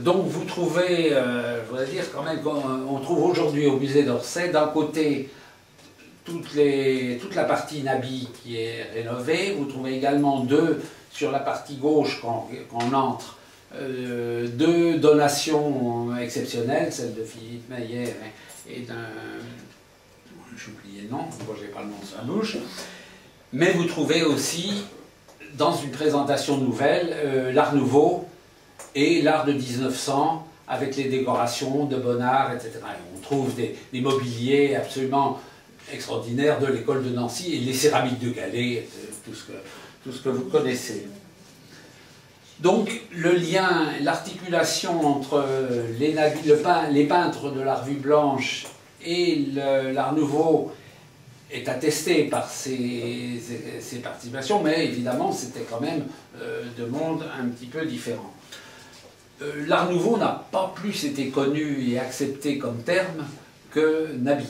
donc vous trouvez, je voudrais dire quand même qu'on trouve aujourd'hui au musée d'Orsay, d'un côté toute la partie Nabi qui est rénovée, vous trouvez également sur la partie gauche quand on entre, deux donations exceptionnelles, celle de Philippe Maillère et d'un... j'ai oublié le nom, moi j'ai pas le nom sur la bouche, mais vous trouvez aussi dans une présentation nouvelle, l'art nouveau et l'art de 1900 avec les décorations de Bonnard, etc. Et on trouve des mobiliers absolument extraordinaires de l'école de Nancy et les céramiques de Gallet, tout ce que vous connaissez. Donc le lien, l'articulation entre les peintres de la Revue Blanche et l'art nouveau est attesté par ses participations, mais évidemment c'était quand même deux mondes un petit peu différents. L'art nouveau n'a pas plus été connu et accepté comme terme que Nabi.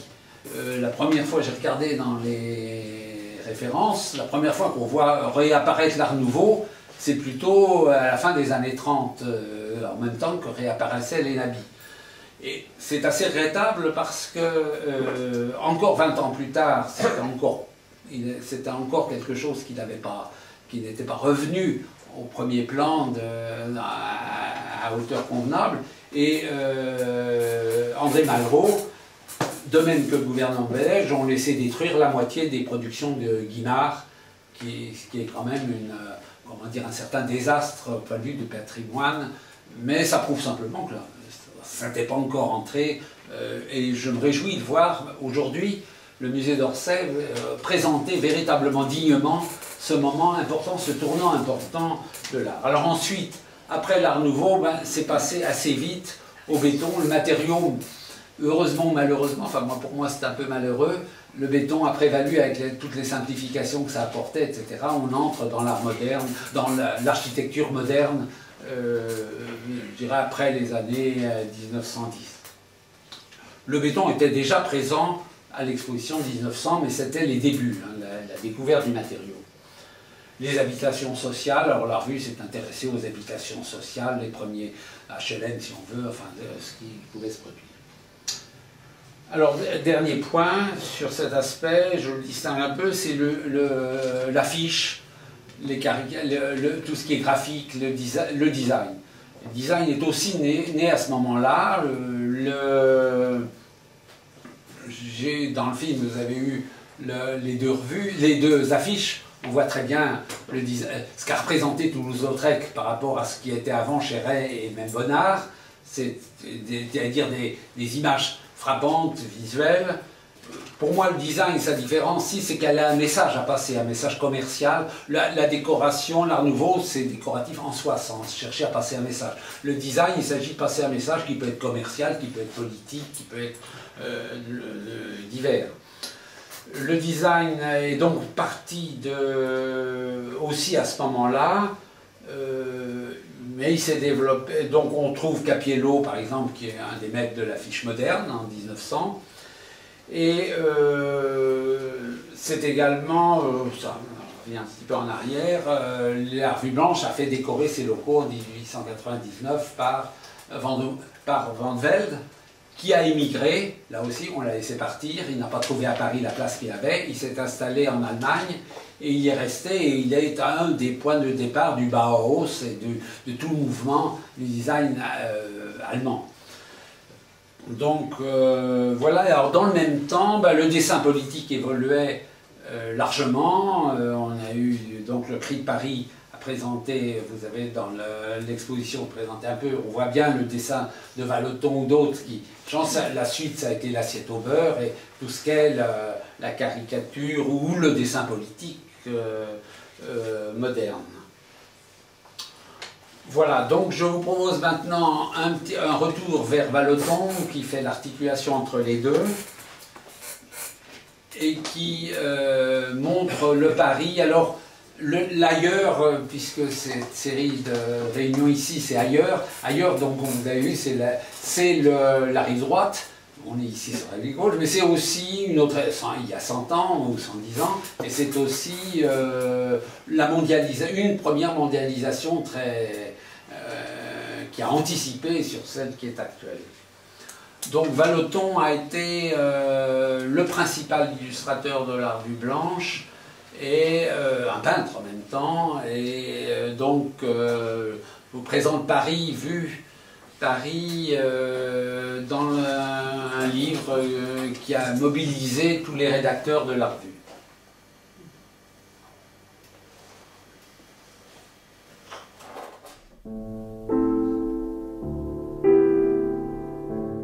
La première fois, j'ai regardé dans les références, la première fois qu'on voit réapparaître l'art nouveau, c'est plutôt à la fin des années 30, en même temps que réapparaissaient les Nabis. Et c'est assez regrettable parce que, encore 20 ans plus tard, c'était encore quelque chose qui n'était pas revenu au premier plan à hauteur convenable. Et André Malraux, de même que le gouvernement belge, ont laissé détruire la moitié des productions de Guimard, ce qui est quand même un certain désastre au point de vue du patrimoine, mais ça prouve simplement que ça n'était pas encore entré, et je me réjouis de voir aujourd'hui le musée d'Orsay présenter véritablement dignement ce moment important, ce tournant important de l'art. Alors ensuite, après l'art nouveau, c'est passé assez vite au béton, le matériau, heureusement ou malheureusement, enfin pour moi c'est un peu malheureux, le béton a prévalu avec toutes les simplifications que ça apportait, etc. On entre dans l'art moderne, dans l'architecture moderne, je dirais après les années 1910. Le béton était déjà présent à l'exposition 1900, mais c'était les débuts, hein, la découverte du matériau. Les habitations sociales, alors la revue s'est intéressée aux habitations sociales, les premiers HLM si on veut, enfin ce qui pouvait se produire. Alors, dernier point sur cet aspect, je le distingue un peu, c'est l'affiche, tout ce qui est graphique, le design. Le design est aussi né à ce moment-là. Dans le film, vous avez eu les deux affiches. On voit très bien ce qu'a représenté Toulouse-Lautrec par rapport à ce qui était avant Chéret et même Bonnard. C'est-à-dire des images frappantes, visuelles. Pour moi, le design, sa différence, c'est qu'elle a un message à passer, un message commercial. La décoration, l'art nouveau, c'est décoratif en soi, sans chercher à passer un message. Le design, il s'agit de passer un message qui peut être commercial, qui peut être politique, qui peut être divers. Le design est donc parti aussi à ce moment-là, mais il s'est développé. Donc on trouve Capiello, par exemple, qui est un des maîtres de l'affiche moderne en 1900. Et c'est également, ça revient un petit peu en arrière, la Revue Blanche a fait décorer ses locaux en 1899 par Van Velde, qui a émigré. Là aussi, on l'a laissé partir. Il n'a pas trouvé à Paris la place qu'il avait. Il s'est installé en Allemagne et il y est resté. Et il est un des points de départ du Bauhaus et de tout le mouvement du design allemand. Donc voilà. Alors dans le même temps, le dessin politique évoluait largement. On a eu donc le prix de Paris à présenter. Vous avez dans l'exposition présenté un peu. On voit bien le dessin de Vallotton ou d'autres qui. La suite, ça a été l'assiette au beurre et tout ce qu'est la caricature ou le dessin politique moderne. Voilà, donc je vous propose maintenant un retour vers Vallotton qui fait l'articulation entre les deux et qui montre le Paris. Alors, l'ailleurs, puisque cette série de réunions ici, c'est ailleurs. Ailleurs, donc, comme vous avez vu, c'est la rive droite. On est ici sur la rive gauche, mais c'est aussi une autre, il y a 100 ans ou 110 ans, et c'est aussi une première mondialisation qui a anticipé sur celle qui est actuelle. Donc Vallotton a été le principal illustrateur de la Revue Blanche et un peintre en même temps. Et donc je vous présente Paris dans un livre qui a mobilisé tous les rédacteurs de la Revue.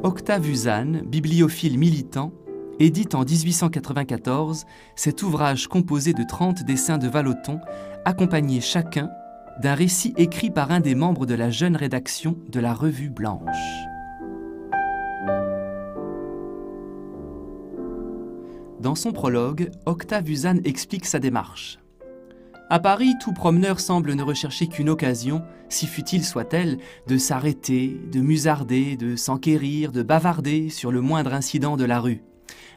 Octave Uzanne, bibliophile militant, édite en 1894 cet ouvrage composé de 30 dessins de Vallotton, accompagnés chacun d'un récit écrit par un des membres de la jeune rédaction de la Revue Blanche. Dans son prologue, Octave Uzanne explique sa démarche. À Paris, tout promeneur semble ne rechercher qu'une occasion, si futile soit-elle, de s'arrêter, de musarder, de s'enquérir, de bavarder sur le moindre incident de la rue.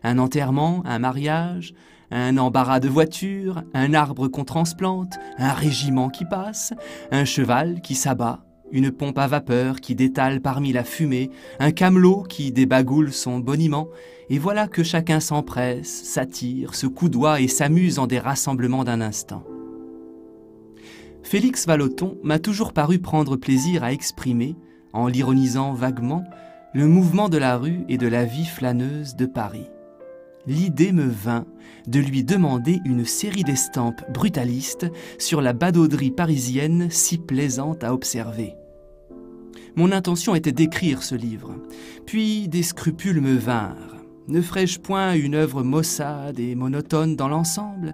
Un enterrement, un mariage, un embarras de voiture, un arbre qu'on transplante, un régiment qui passe, un cheval qui s'abat, une pompe à vapeur qui détale parmi la fumée, un camelot qui débagoule son boniment, et voilà que chacun s'empresse, s'attire, se coudoie et s'amuse en des rassemblements d'un instant. Félix Vallotton m'a toujours paru prendre plaisir à exprimer, en l'ironisant vaguement, le mouvement de la rue et de la vie flâneuse de Paris. L'idée me vint de lui demander une série d'estampes brutalistes sur la badauderie parisienne si plaisante à observer. Mon intention était d'écrire ce livre, puis des scrupules me vinrent. Ne ferais-je point une œuvre maussade et monotone dans l'ensemble?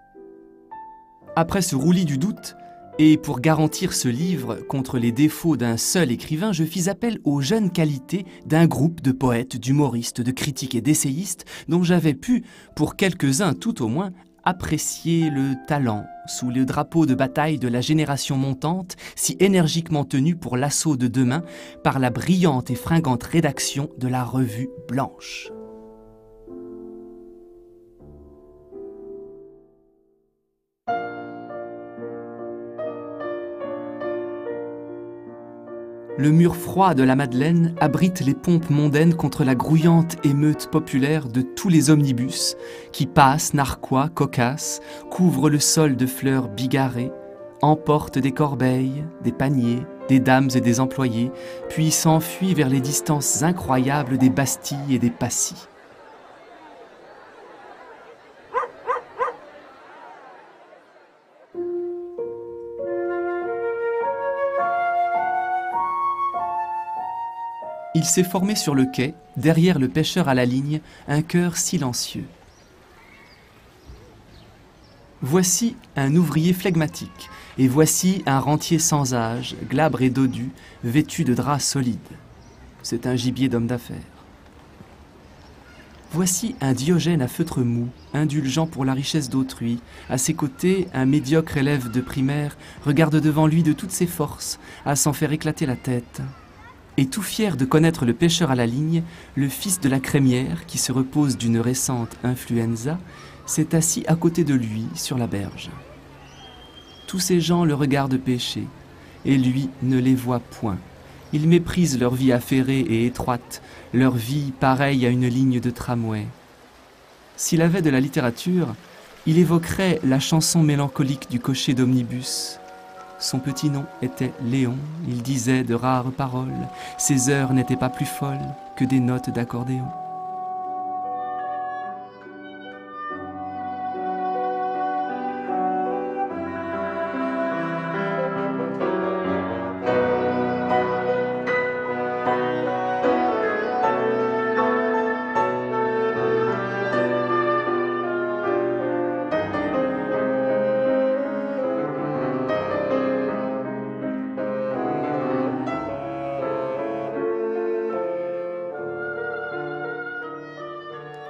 Après ce roulis du doute, et pour garantir ce livre contre les défauts d'un seul écrivain, je fis appel aux jeunes qualités d'un groupe de poètes, d'humoristes, de critiques et d'essayistes dont j'avais pu, pour quelques-uns tout au moins, apprécier le talent sous le drapeau de bataille de la génération montante, si énergiquement tenue pour l'assaut de demain par la brillante et fringante rédaction de la Revue Blanche. Le mur froid de la Madeleine abrite les pompes mondaines contre la grouillante émeute populaire de tous les omnibus qui passent, narquois, cocasses, couvrent le sol de fleurs bigarrées, emportent des corbeilles, des paniers, des dames et des employés, puis s'enfuient vers les distances incroyables des Bastilles et des Passy. Il s'est formé sur le quai, derrière le pêcheur à la ligne, un chœur silencieux. Voici un ouvrier flegmatique, et voici un rentier sans âge, glabre et dodu, vêtu de draps solides. C'est un gibier d'homme d'affaires. Voici un Diogène à feutre mou, indulgent pour la richesse d'autrui. À ses côtés, un médiocre élève de primaire regarde devant lui de toutes ses forces, à s'en faire éclater la tête. Et tout fier de connaître le pêcheur à la ligne, le fils de la crémière, qui se repose d'une récente influenza, s'est assis à côté de lui sur la berge. Tous ces gens le regardent pêcher, et lui ne les voit point. Ils méprisent leur vie affairée et étroite, leur vie pareille à une ligne de tramway. S'il avait de la littérature, il évoquerait la chanson mélancolique du cocher d'omnibus. Son petit nom était Léon, il disait de rares paroles, ses heures n'étaient pas plus folles que des notes d'accordéon.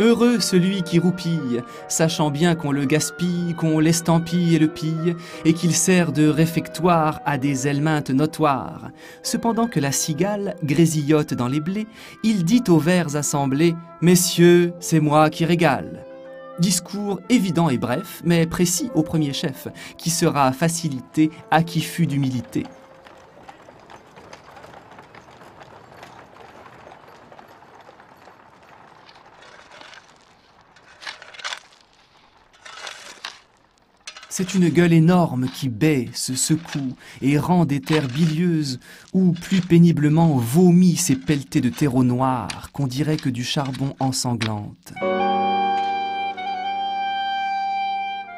Heureux celui qui roupille, sachant bien qu'on le gaspille, qu'on l'estampille et le pille, et qu'il sert de réfectoire à des helminthes notoires. Cependant que la cigale grésillote dans les blés, il dit aux vers assemblés « Messieurs, c'est moi qui régale ». Discours évident et bref, mais précis au premier chef, qui sera facilité à qui fut d'humilité. C'est une gueule énorme qui baie, se secoue et rend des terres bilieuses ou plus péniblement vomit ces pelletées de terreau noir qu'on dirait que du charbon ensanglante.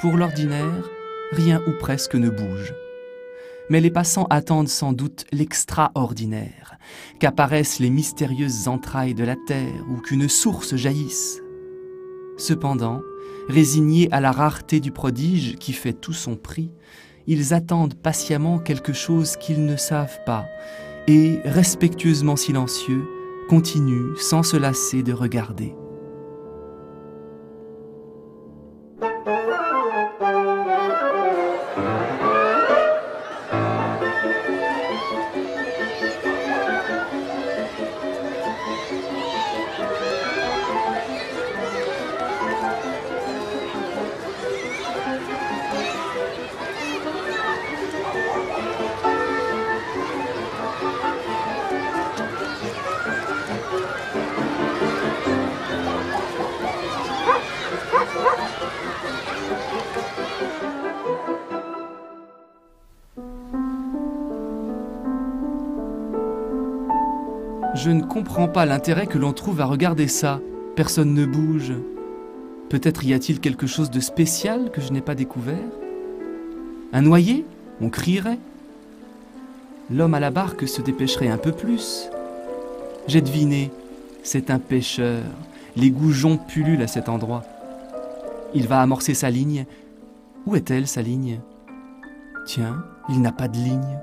Pour l'ordinaire, rien ou presque ne bouge. Mais les passants attendent sans doute l'extraordinaire, qu'apparaissent les mystérieuses entrailles de la terre ou qu'une source jaillisse. Cependant, résignés à la rareté du prodige qui fait tout son prix, ils attendent patiemment quelque chose qu'ils ne savent pas et, respectueusement silencieux, continuent sans se lasser de regarder. Je ne comprends pas l'intérêt que l'on trouve à regarder ça. Personne ne bouge. Peut-être y a-t-il quelque chose de spécial que je n'ai pas découvert? Un noyé? On crierait. L'homme à la barque se dépêcherait un peu plus. J'ai deviné, c'est un pêcheur. Les goujons pullulent à cet endroit. Il va amorcer sa ligne. Où est-elle, sa ligne? Tiens, il n'a pas de ligne.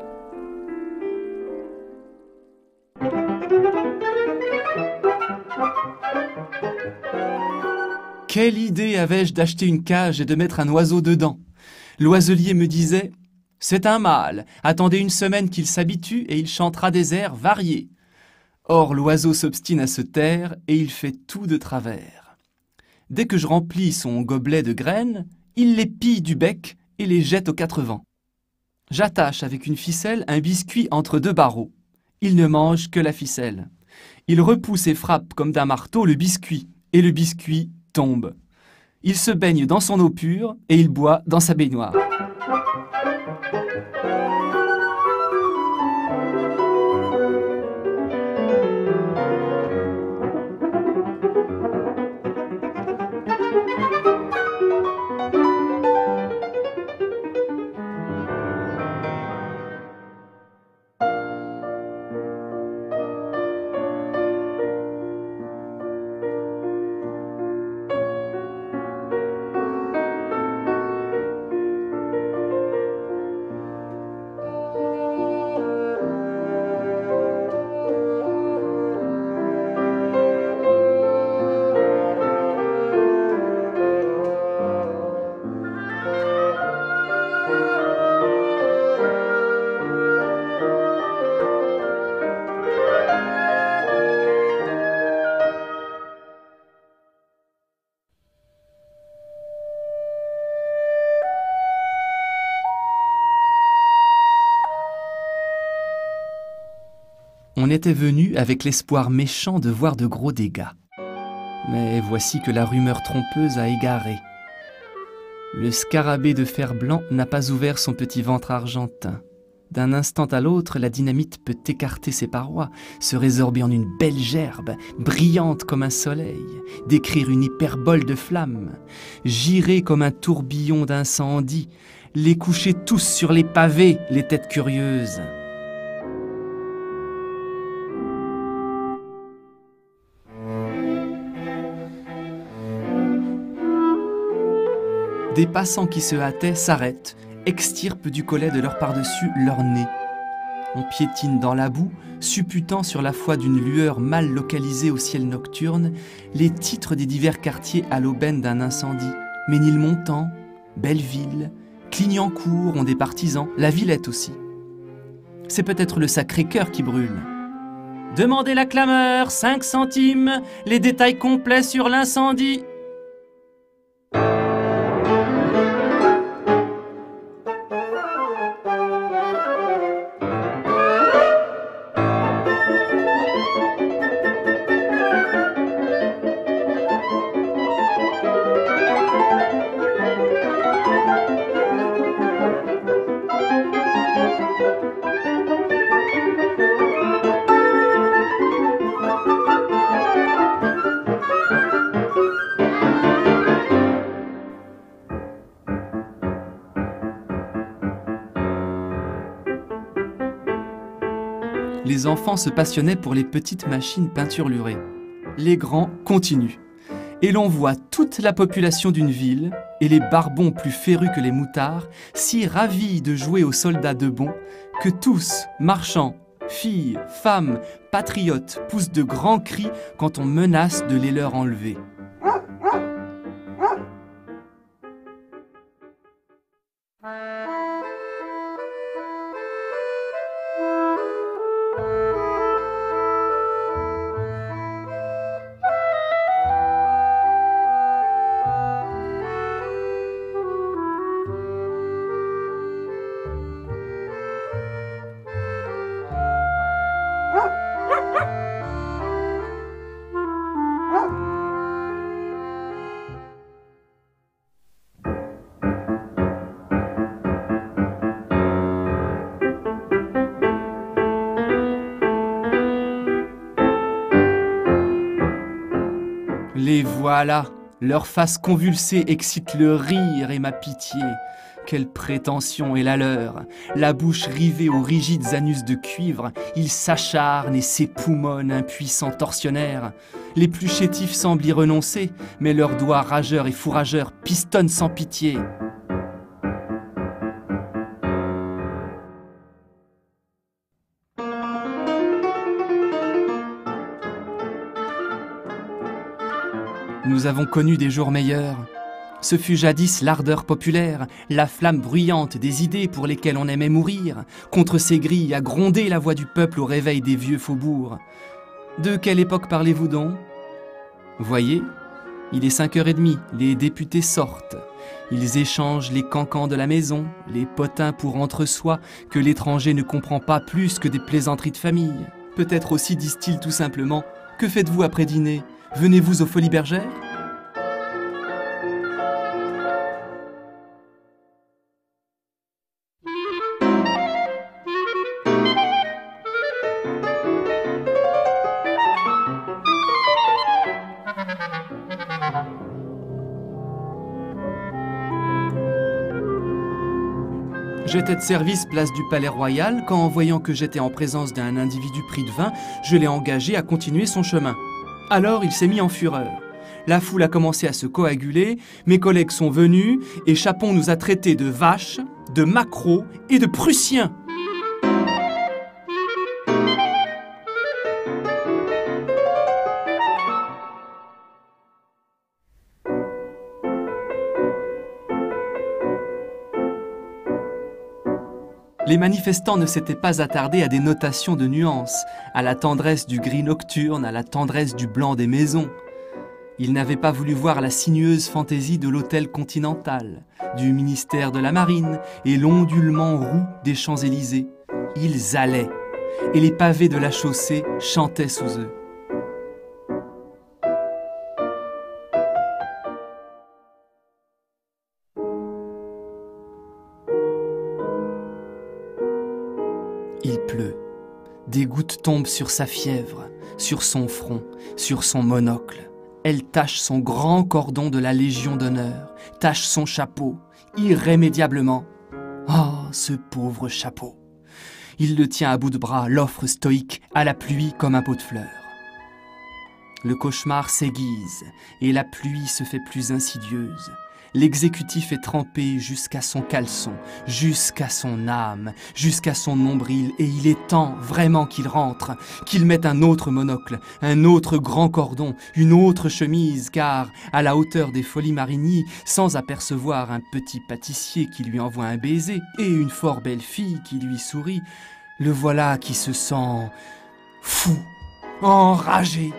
Quelle idée avais-je d'acheter une cage et de mettre un oiseau dedans? L'oiselier me disait « C'est un mâle, attendez une semaine qu'il s'habitue et il chantera des airs variés. » Or l'oiseau s'obstine à se taire et il fait tout de travers. Dès que je remplis son gobelet de graines, il les pille du bec et les jette aux quatre vents. J'attache avec une ficelle un biscuit entre deux barreaux. Il ne mange que la ficelle. Il repousse et frappe comme d'un marteau le biscuit, et le biscuit tombe. Il se baigne dans son eau pure et il boit dans sa baignoire. On était venu avec l'espoir méchant de voir de gros dégâts. Mais voici que la rumeur trompeuse a égaré. Le scarabée de fer blanc n'a pas ouvert son petit ventre argentin. D'un instant à l'autre, la dynamite peut écarter ses parois, se résorber en une belle gerbe, brillante comme un soleil, décrire une hyperbole de flammes, girer comme un tourbillon d'incendie, les coucher tous sur les pavés, les têtes curieuses. Des passants qui se hâtaient s'arrêtent, extirpent du collet de leur par-dessus leur nez. On piétine dans la boue, supputant sur la foi d'une lueur mal localisée au ciel nocturne les titres des divers quartiers à l'aubène d'un incendie. Ménilmontant, Belleville, Clignancourt ont des partisans, la Villette aussi. C'est peut-être le Sacré-Cœur qui brûle. Demandez la clameur, 5 centimes, les détails complets sur l'incendie. Les enfants se passionnaient pour les petites machines peinturlurées. Les grands continuent. Et l'on voit toute la population d'une ville, et les barbons plus férus que les moutards, si ravis de jouer aux soldats de bon, que tous, marchands, filles, femmes, patriotes, poussent de grands cris quand on menace de les leur enlever. Les voilà, leur face convulsée excite le rire et ma pitié. Quelle prétention est la leur! La bouche rivée aux rigides anus de cuivre, ils s'acharnent et s'époumonnent, impuissants tortionnaires. Les plus chétifs semblent y renoncer, mais leurs doigts rageurs et fourrageurs pistonnent sans pitié. Nous avons connu des jours meilleurs. Ce fut jadis l'ardeur populaire, la flamme bruyante des idées pour lesquelles on aimait mourir, contre ces grilles à gronder la voix du peuple au réveil des vieux faubourgs. De quelle époque parlez-vous donc? Voyez, il est 5h30, les députés sortent. Ils échangent les cancans de la maison, les potins pour entre-soi que l'étranger ne comprend pas plus que des plaisanteries de famille. Peut-être aussi disent-ils tout simplement « Que faites-vous après dîner? Venez-vous aux Folies Bergères ?» J'étais de service place du Palais Royal quand, en voyant que j'étais en présence d'un individu pris de vin, je l'ai engagé à continuer son chemin. Alors il s'est mis en fureur. La foule a commencé à se coaguler, mes collègues sont venus et Chapon nous a traités de vaches, de maquereaux et de Prussiens. Les manifestants ne s'étaient pas attardés à des notations de nuances, à la tendresse du gris nocturne, à la tendresse du blanc des maisons. Ils n'avaient pas voulu voir la sinueuse fantaisie de l'hôtel Continental, du ministère de la Marine et l'ondulement roux des Champs-Élysées. Ils allaient, et les pavés de la chaussée chantaient sous eux. Il pleut. Des gouttes tombent sur sa fièvre, sur son front, sur son monocle. Elle tache son grand cordon de la Légion d'honneur, tache son chapeau, irrémédiablement. Oh, ce pauvre chapeau! Il le tient à bout de bras, l'offre stoïque, à la pluie comme un pot de fleurs. Le cauchemar s'aiguise, et la pluie se fait plus insidieuse. l'exécutif est trempé jusqu'à son caleçon, jusqu'à son âme, jusqu'à son nombril, et il est temps vraiment qu'il rentre, qu'il mette un autre monocle, un autre grand cordon, une autre chemise, car à la hauteur des Folies Marigny, sans apercevoir un petit pâtissier qui lui envoie un baiser et une fort belle fille qui lui sourit, le voilà qui se sent fou, enragé,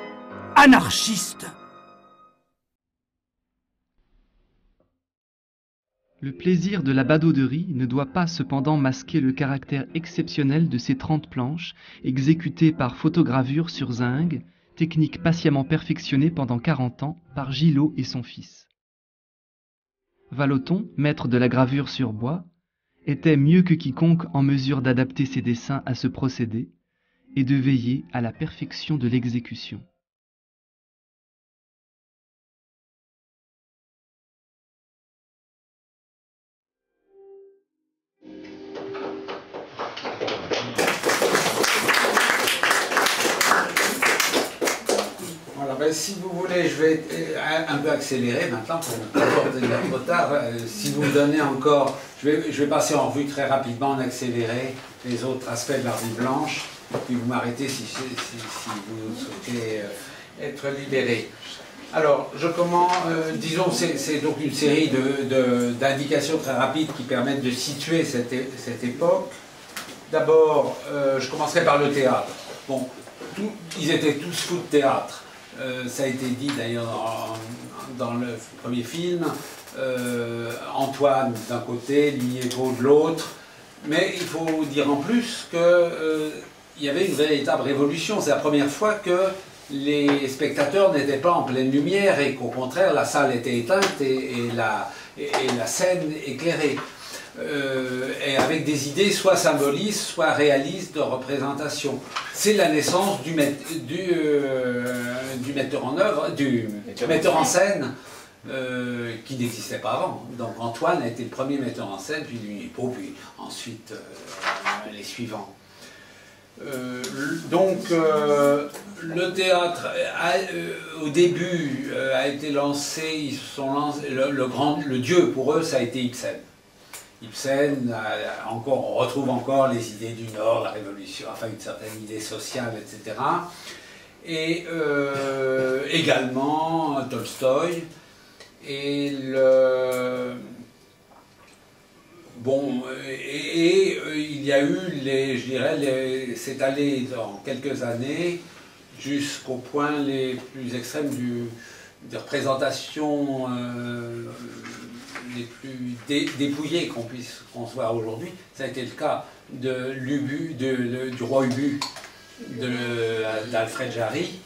anarchiste. Le plaisir de la badauderie ne doit pas cependant masquer le caractère exceptionnel de ces 30 planches, exécutées par photogravure sur zinc, technique patiemment perfectionnée pendant 40 ans par Gillot et son fils. Vallotton, maître de la gravure sur bois, était mieux que quiconque en mesure d'adapter ses dessins à ce procédé et de veiller à la perfection de l'exécution. Voilà, ben, si vous voulez, je vais un peu accélérer maintenant pour ne pas tenir trop tard. Si vous me donnez encore, je vais passer en revue très rapidement, en accéléré, les autres aspects de la revue blanche, puis vous m'arrêtez si vous souhaitez être libéré. Alors, je commence, disons, c'est donc une série d'indications très rapides qui permettent de situer cette époque. D'abord, je commencerai par le théâtre. Bon, ils étaient tous fous de théâtre. Ça a été dit d'ailleurs dans le premier film. Antoine d'un côté, Lignégo de l'autre. Mais il faut dire en plus qu'il y avait une véritable révolution. C'est la première fois que les spectateurs n'étaient pas en pleine lumière et qu'au contraire la salle était éteinte et la scène éclairée. Et avec des idées soit symbolistes, soit réalistes de représentation. C'est la naissance du metteur en œuvre, du metteur en scène qui n'existait pas avant. Donc Antoine a été le premier metteur en scène, puis Lignégo, puis ensuite les suivants. Le théâtre au début a été lancé, ils se sont lancés, le dieu pour eux ça a été Ibsen. Ibsen, on retrouve encore les idées du Nord, la Révolution, enfin une certaine idée sociale, etc. Et également Tolstoï. Et il y a eu, je dirais, c'est allé dans quelques années jusqu'aux points les plus extrêmes des représentations les plus dépouillées qu'on puisse concevoir aujourd'hui. Ça a été le cas du roi Ubu d'Alfred Jarry,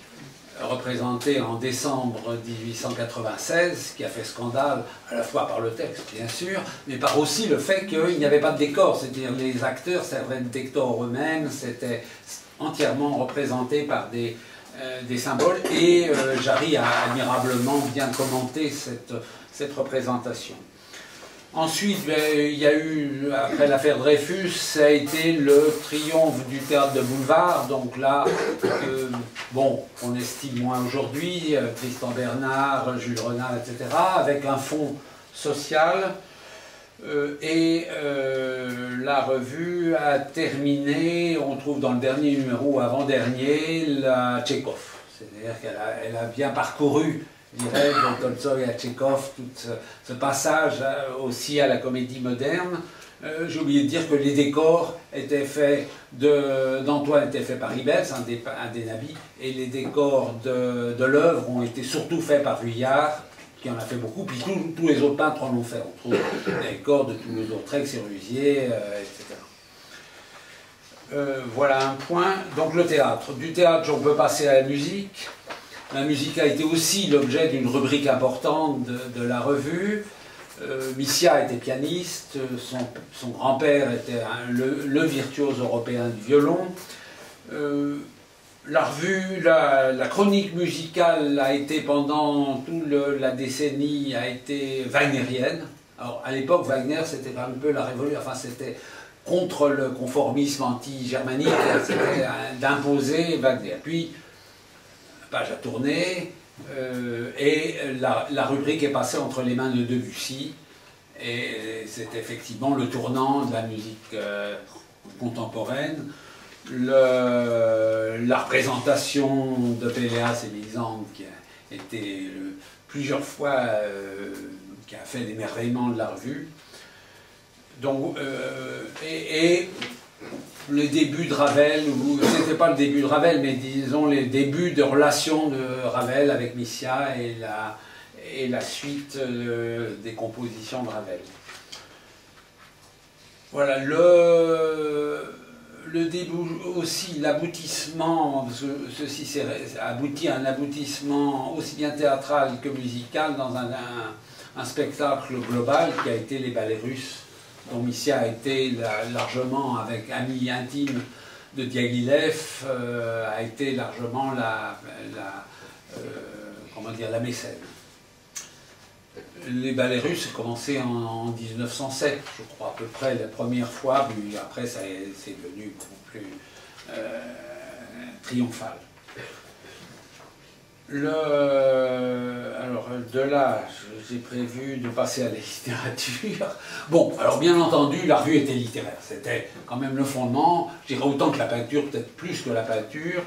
représenté en décembre 1896, qui a fait scandale à la fois par le texte, bien sûr, mais par aussi le fait qu'il n'y avait pas de décor, c'est-à-dire les acteurs servaient de décor eux-mêmes, c'était entièrement représenté par des symboles, et Jarry a admirablement bien commenté cette représentation. Ensuite, il y a eu, après l'affaire Dreyfus, ça a été le triomphe du théâtre de boulevard. Donc là, on estime moins aujourd'hui, Tristan Bernard, Jules Renard, etc., avec un fond social. La revue a terminé, on trouve dans le dernier numéro, avant-dernier, la Tchekhov. C'est-à-dire qu'elle a bien parcouru, je dirais, de Tolstoï à Tchekhov, tout ce passage aussi à la comédie moderne. J'ai oublié de dire que les décors étaient faits d'Antoine étaient faits par Ribes, un des nabis, et les décors de l'œuvre ont été surtout faits par Vuillard, qui en a fait beaucoup, puis tous les autres peintres en ont fait. On trouve les décors de Toulouse-Lautrec, Sérusier, etc. Voilà un point. Donc le théâtre. Du théâtre, on peut passer à la musique. La musique a été aussi l'objet d'une rubrique importante de la revue. Missia était pianiste, son grand-père était le virtuose européen du violon. La revue, la chronique musicale a été pendant toute la décennie a été wagnérienne. Alors à l'époque, Wagner c'était un peu la révolution, enfin c'était contre le conformisme anti-germanique, c'était d'imposer Wagner. Puis page a tourné, Et la rubrique est passée entre les mains de Debussy, et c'est effectivement le tournant de la musique contemporaine. La représentation de Péléas et Mélisande, qui a été plusieurs fois, qui a fait l'émerveillement de la revue. Donc, et le début de Ravel, c'était pas le début de Ravel, mais disons les débuts de relations de Ravel avec Missia et la suite des compositions de Ravel. Voilà, le début aussi, l'aboutissement, ceci aboutit à un aboutissement aussi bien théâtral que musical dans un spectacle global qui a été les ballets russes, dont Missia a été largement, avec ami intime de Diaghilev, a été largement comment dire, la mécène. Les ballets russes ont commencé en 1907, je crois, à peu près la première fois, puis après c'est devenu beaucoup plus triomphal. Alors de là, j'ai prévu de passer à la littérature. Bon, alors bien entendu, la revue était littéraire, c'était quand même le fondement, je dirais autant que la peinture, peut-être plus que la peinture.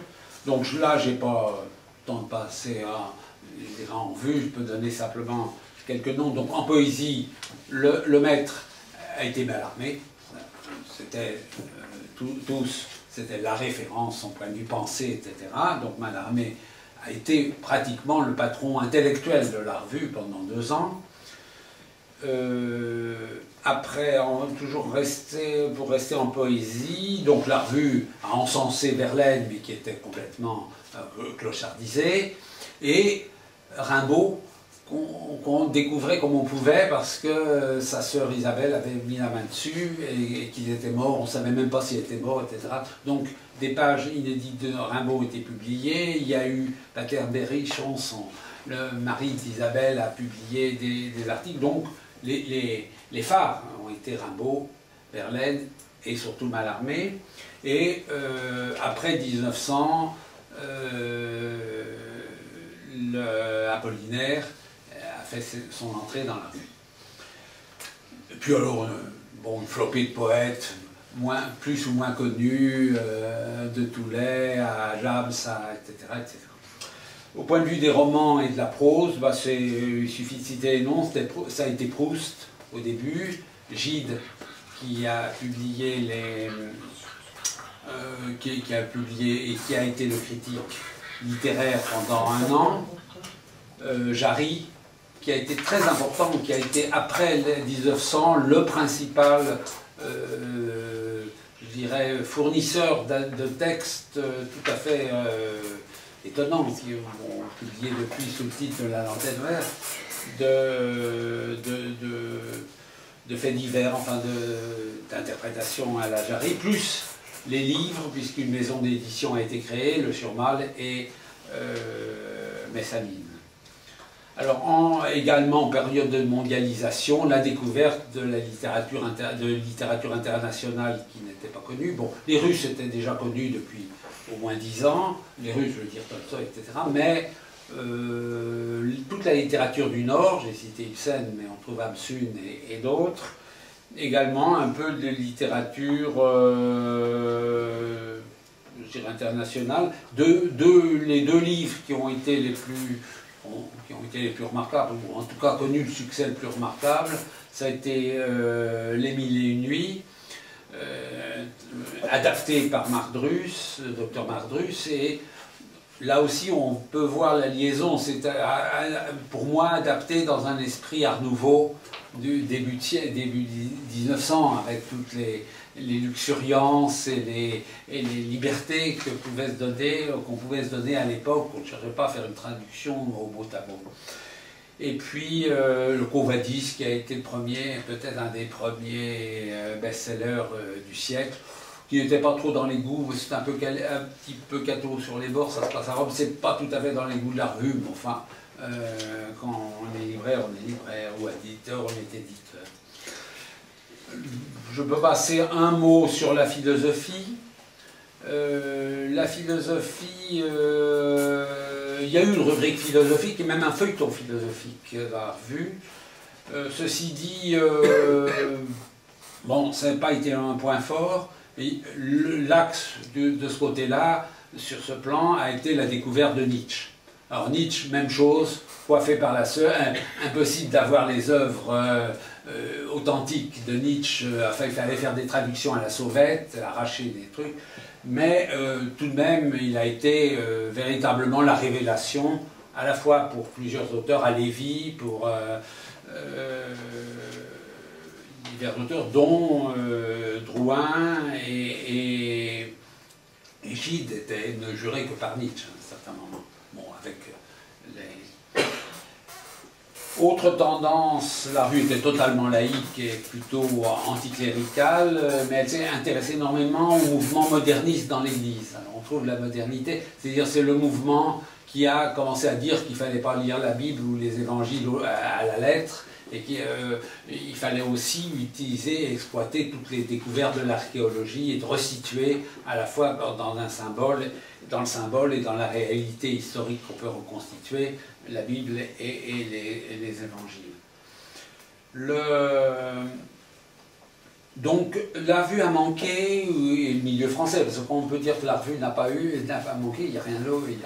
Donc là, j'ai pas le temps de passer en vue, je peux donner simplement quelques noms. Donc en poésie, le maître a été Mallarmé, c'était tous, c'était la référence, son point de vue pensée, etc. Donc Mallarmé a été pratiquement le patron intellectuel de la revue pendant 2 ans. Après, pour rester en poésie, donc la revue a encensé Verlaine, mais qui était complètement clochardisé, et Rimbaud, qu'on découvrait comme on pouvait, parce que sa sœur Isabelle avait mis la main dessus, et qu'il était mort, on ne savait même pas s'il était mort, etc. Donc, des pages inédites de Rimbaud étaient publiées. Il y a eu Pater Berry, Chanson, le mari d'Isabelle a publié des articles. Donc les phares ont été Rimbaud, Verlaine et surtout Mallarmé. Et après 1900, Apollinaire a fait son entrée dans la revue. Et puis alors, bon, une flopée de poètes, plus ou moins connus, de Toulet à Jabs, etc., etc. Au point de vue des romans et de la prose, bah il suffit de citer les noms. Ça a été Proust au début, Gide qui a publié qui a publié et qui a été le critique littéraire pendant 1 an, Jarry qui a été très important, qui a été après 1900 le principal je dirais, fournisseur de textes tout à fait étonnants, qui ont publié depuis sous le titre de La Lanterne Verte, de faits divers, enfin d'interprétations à la Jarry, plus les livres, puisqu'une maison d'édition a été créée, le Surmal et Messamine. Alors, également en période de mondialisation, la découverte de la littérature internationale qui n'était pas connue. Bon, les Russes étaient déjà connus depuis au moins 10 ans, les Russes, je veux dire Tolstoï, etc. Mais toute la littérature du Nord, j'ai cité Ibsen, mais on trouve Hamsun et d'autres, également un peu de littérature je dirais internationale. Les deux livres qui ont été les plus remarquables, ou en tout cas connu le succès le plus remarquable, ça a été Les Mille et une Nuits, adapté par Mardrus, Dr Mardrus, et là aussi on peut voir la liaison, c'est pour moi adapté dans un esprit Art Nouveau du début 1900, avec toutes les luxuriances et les libertés qu'on pouvait se donner à l'époque. On ne cherchait pas à faire une traduction au mot à mot. Et puis le Quo-Vadis, qui a été le premier, peut-être un des premiers best-sellers du siècle, qui n'était pas trop dans les goûts, c'est un petit peu catho sur les bords, ça se passe à Rome, c'est pas tout à fait dans les goûts de la revue, mais enfin, quand on est libraire, ou éditeur, on est éditeur. Je peux passer un mot sur la philosophie. La philosophie, il y a eu une rubrique philosophique et même un feuilleton philosophique dans la revue. Ceci dit, bon, ça n'a pas été un point fort. L'axe de ce côté-là, sur ce plan, a été la découverte de Nietzsche. Alors Nietzsche, même chose, coiffé par la sœur, impossible d'avoir les œuvres authentiques de Nietzsche, enfin il fallait faire des traductions à la sauvette, arracher des trucs, mais tout de même il a été véritablement la révélation, à la fois pour plusieurs auteurs, à Lévy, pour divers auteurs, dont Drouin et Gide ne juraient que par Nietzsche à un certain moment. Bon, avec les... Autre tendance, la revue était totalement laïque et plutôt anticléricale, mais elle s'est intéressée énormément au mouvement moderniste dans l'Église. Alors on trouve la modernité, c'est-à-dire c'est le mouvement qui a commencé à dire qu'il ne fallait pas lire la Bible ou les évangiles à la lettre, et qu'il fallait aussi utiliser et exploiter toutes les découvertes de l'archéologie et de resituer à la fois dans le symbole et dans la réalité historique qu'on peut reconstituer la Bible et les évangiles. Donc la revue a manqué, et le milieu français, parce qu'on peut dire que la revue n'a pas manqué, il n'y a rien d'autre, il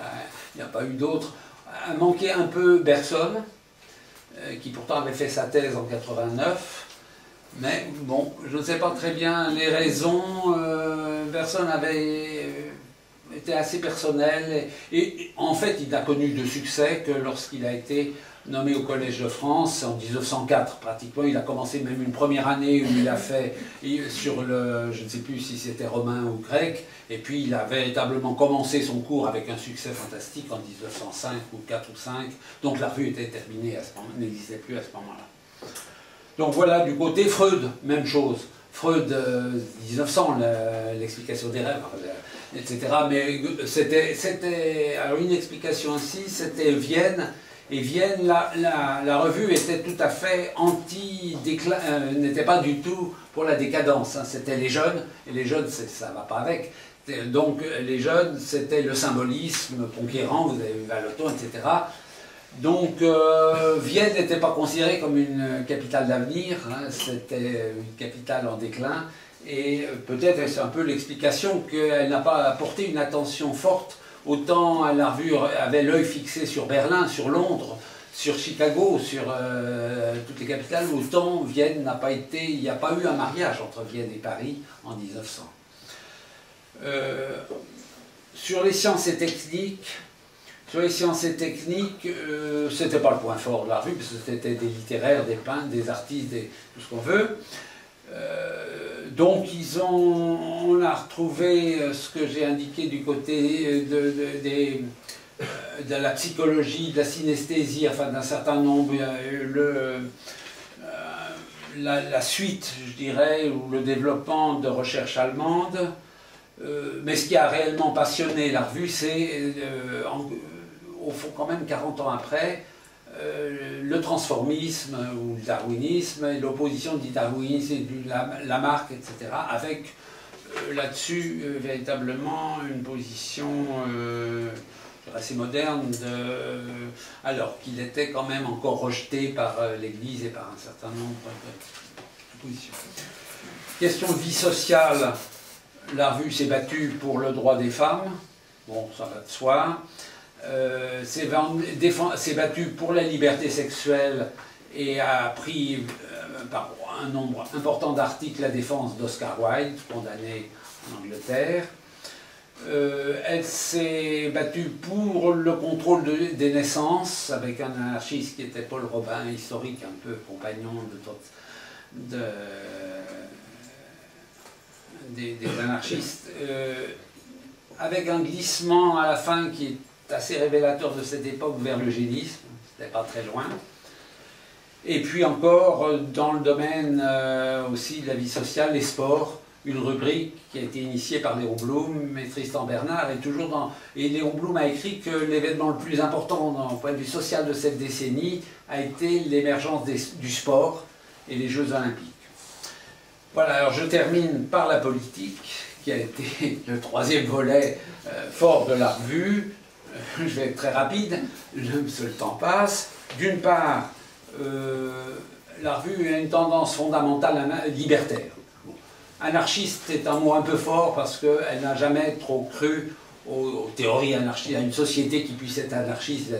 n'y a pas eu d'autre, a manqué un peu Bergson, qui pourtant avait fait sa thèse en 89, mais bon, je ne sais pas très bien les raisons. Bergson avait été assez personnel, et en fait il n'a connu de succès que lorsqu'il a été nommé au Collège de France en 1904 pratiquement. Il a commencé même une première année où il a fait sur le, je ne sais plus si c'était romain ou grec, et puis il a véritablement commencé son cours avec un succès fantastique en 1905 ou 4 ou 5, donc la revue était terminée à ce moment, n'existait plus à ce moment-là. Donc voilà, du côté Freud, même chose. Freud, 1900, l'explication des rêves, etc. Mais c'était alors une explication ainsi, c'était Vienne. Et Vienne, la revue était tout à fait anti-déclin, n'était pas du tout pour la décadence. Hein. C'était les jeunes, et les jeunes, ça ne va pas avec. Donc les jeunes, c'était le symbolisme conquérant, vous avez vu Vallotton, etc. Donc Vienne n'était pas considérée comme une capitale d'avenir, hein. C'était une capitale en déclin. Et peut-être est-ce un peu l'explication qu'elle n'a pas apporté une attention forte. Autant la revue avait l'œil fixé sur Berlin, sur Londres, sur Chicago, sur toutes les capitales, autant Vienne n'a pas été, il n'y a pas eu un mariage entre Vienne et Paris en 1900. Sur les sciences et techniques, c'était pas le point fort de la revue, parce que c'était des littéraires, des peintres, des artistes, tout ce qu'on veut. Donc on a retrouvé ce que j'ai indiqué du côté de la psychologie, de la synesthésie, enfin d'un certain nombre, la suite, je dirais, ou le développement de recherche allemande. Mais ce qui a réellement passionné la revue, c'est, au fond, quand même 40 ans après, le transformisme ou le darwinisme et l'opposition du darwinisme et du Lamarck, etc., avec là-dessus véritablement une position assez moderne, alors qu'il était quand même encore rejeté par l'Église et par un certain nombre de positions. Question de vie sociale, la revue s'est battue pour le droit des femmes, bon, ça va de soi. S'est battu pour la liberté sexuelle et a pris par un nombre important d'articles la défense d'Oscar Wilde, condamné en Angleterre. Elle s'est battue pour le contrôle des naissances avec un anarchiste qui était Paul Robin, historique, un peu compagnon des anarchistes, avec un glissement à la fin qui est assez révélateur de cette époque vers l'eugénisme, c'était pas très loin. Et puis encore, dans le domaine aussi de la vie sociale, les sports, une rubrique qui a été initiée par Léon Blum et Tristan Bernard, et Léon Blum a écrit que l'événement le plus important d'un point de vue social de cette décennie a été l'émergence du sport et les Jeux Olympiques. Voilà, alors je termine par la politique, qui a été le troisième volet fort de la revue. Je vais être très rapide, le temps passe. D'une part, la revue a une tendance fondamentale libertaire. Bon. Anarchiste est un mot un peu fort parce qu'elle n'a jamais trop cru aux théories anarchistes, à une société qui puisse être anarchiste.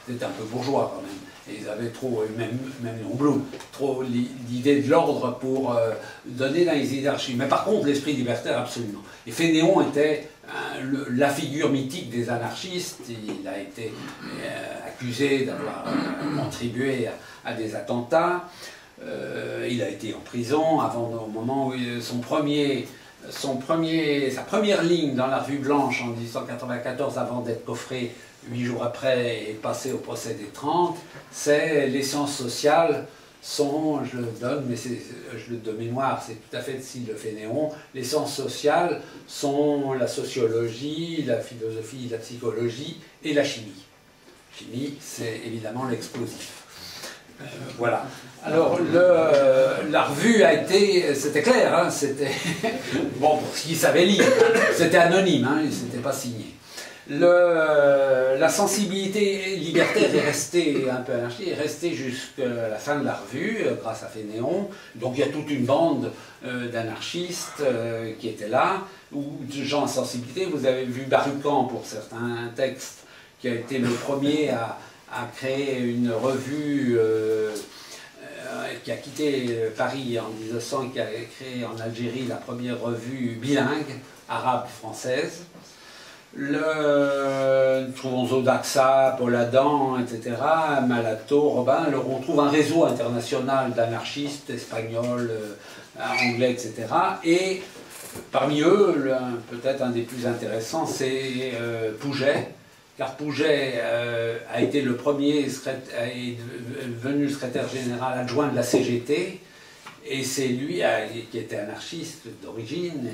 C'était un peu bourgeois quand même. Et ils avaient trop, même Léon Blum, trop l'idée de l'ordre pour donner dans les idées anarchistes. Mais par contre, l'esprit libertaire, absolument. Et Fénéon était la figure mythique des anarchistes. Il a été accusé d'avoir contribué à des attentats. Il a été en prison au moment où sa première ligne dans la Revue Blanche en 1894, avant d'être coffré 8 jours après et passé au procès des 30, c'est les sciences sociales sont, je le donne, mais je le de mémoire, c'est tout à fait le style de Fénéon, les sciences sociales sont la sociologie, la philosophie, la psychologie et la chimie. Chimie, c'est évidemment l'explosif. Voilà. Alors, la revue a été, c'était clair, hein, c'était, bon, pour ce qui savait lire, c'était anonyme, hein, c'était pas signé. La sensibilité libertaire est restée un peu anarchique, est restée jusqu'à la fin de la revue, grâce à Fénéon. Donc il y a toute une bande d'anarchistes qui étaient là, ou de gens à sensibilité. Vous avez vu Barucan pour certains textes, qui a été le premier à créer une revue qui a quitté Paris en 1900, qui a créé en Algérie la première revue bilingue, arabe-française. Nous trouvons Zodaxa, Paul Adam, etc., Malato, Robin. Alors on trouve un réseau international d'anarchistes espagnols, anglais, etc. Et parmi eux, peut-être un des plus intéressants, c'est Pouget, car Pouget a été le premier, est devenu le secrétaire général adjoint de la CGT, et c'est lui qui était anarchiste d'origine,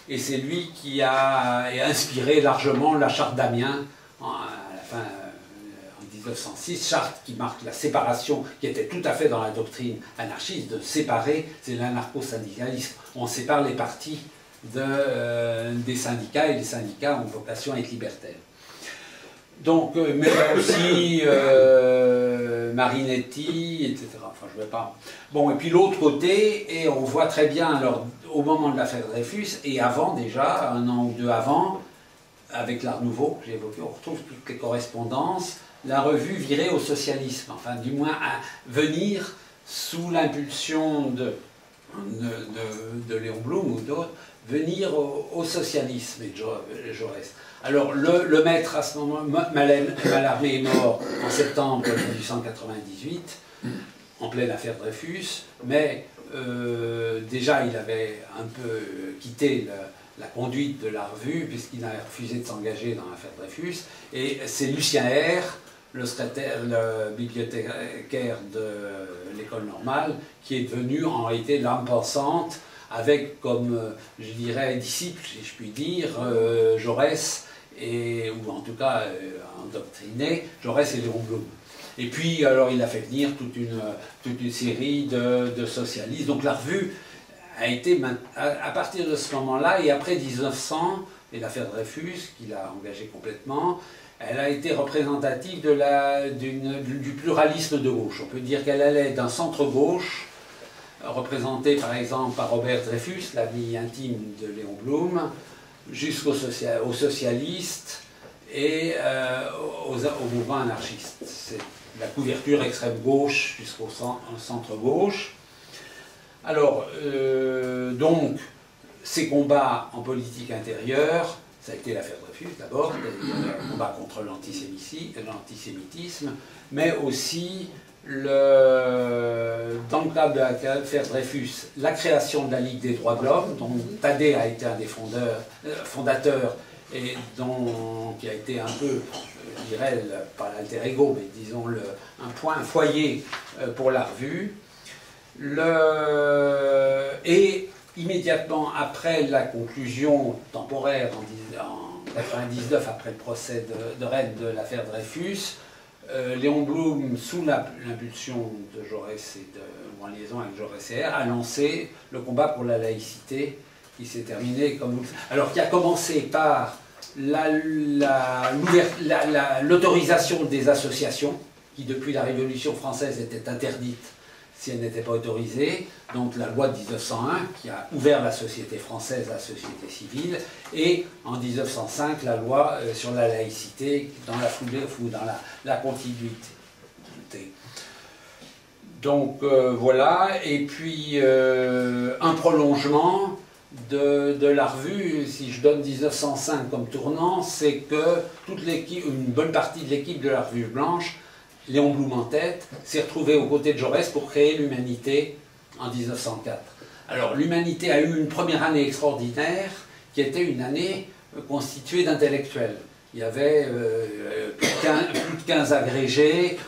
et c'est lui qui a inspiré largement la charte d'Amiens à la fin, en 1906, charte qui marque la séparation, qui était tout à fait dans la doctrine anarchiste, de séparer, c'est l'anarcho-syndicalisme. On sépare les partis des syndicats, et les syndicats ont vocation à être libertaires. Donc, mais aussi Marinetti, etc. Enfin, je ne vais pas. Bon, et puis l'autre côté, et on voit très bien, alors, au moment de l'affaire Dreyfus, et avant déjà, un an ou deux avant, avec l'Art Nouveau que j'ai évoqué, on retrouve toutes les correspondances, la revue virait au socialisme, enfin, du moins à venir sous l'impulsion de Léon Blum ou d'autres, venir au socialisme et de Jaurès. Alors, le maître, à ce moment, Mallarmé est mort en septembre 1898, en pleine affaire Dreyfus, mais déjà, il avait un peu quitté la conduite de la revue, puisqu'il a refusé de s'engager dans l'affaire Dreyfus, et c'est Lucien R., le bibliothécaire de l'école normale, qui est devenu en réalité l'âme pensante, avec comme, je dirais, disciple, si je puis dire, Jaurès, ou en tout cas endoctriné, Jaurès et Léon Blum. Et puis, alors, il a fait venir toute une série de socialistes. Donc la revue a été, à partir de ce moment-là, et après 1900, et l'affaire Dreyfus, qu'il a engagé complètement, elle a été représentative du pluralisme de gauche. On peut dire qu'elle allait d'un centre-gauche, représenté par exemple par Robert Dreyfus, l'ami intime de Léon Blum, jusqu'aux socialistes et au mouvement anarchiste. C'est la couverture extrême gauche jusqu'au centre gauche. Alors, donc, ces combats en politique intérieure, ça a été l'affaire Dreyfus d'abord, le combat contre l'antisémitisme, mais aussi, dans le cadre de l'affaire Dreyfus, la création de la Ligue des droits de l'homme, dont Thaddée a été un des fondateurs, et qui a été un peu, je dirais, pas l'alter ego, mais disons un foyer pour la revue. Et immédiatement après la conclusion temporaire en 1999, après le procès de Rennes de l'affaire Dreyfus, Léon Blum, sous l'impulsion de Jaurès ou en liaison avec Jaurès et R, a lancé le combat pour la laïcité qui s'est terminé comme... Alors, qui a commencé par l'autorisation des associations, qui depuis la Révolution française était interdite si elle n'était pas autorisée, donc la loi de 1901 qui a ouvert la société française à la société civile, et en 1905 la loi sur la laïcité dans la foulée ou dans la continuité. Donc voilà, et puis un prolongement de la revue, si je donne 1905 comme tournant, c'est que une bonne partie de l'équipe de la Revue Blanche, Léon Blum en tête, s'est retrouvée aux côtés de Jaurès pour créer l'Humanité en 1904. Alors l'Humanité a eu une première année extraordinaire qui était une année constituée d'intellectuels. Il y avait plus de 15 agrégés.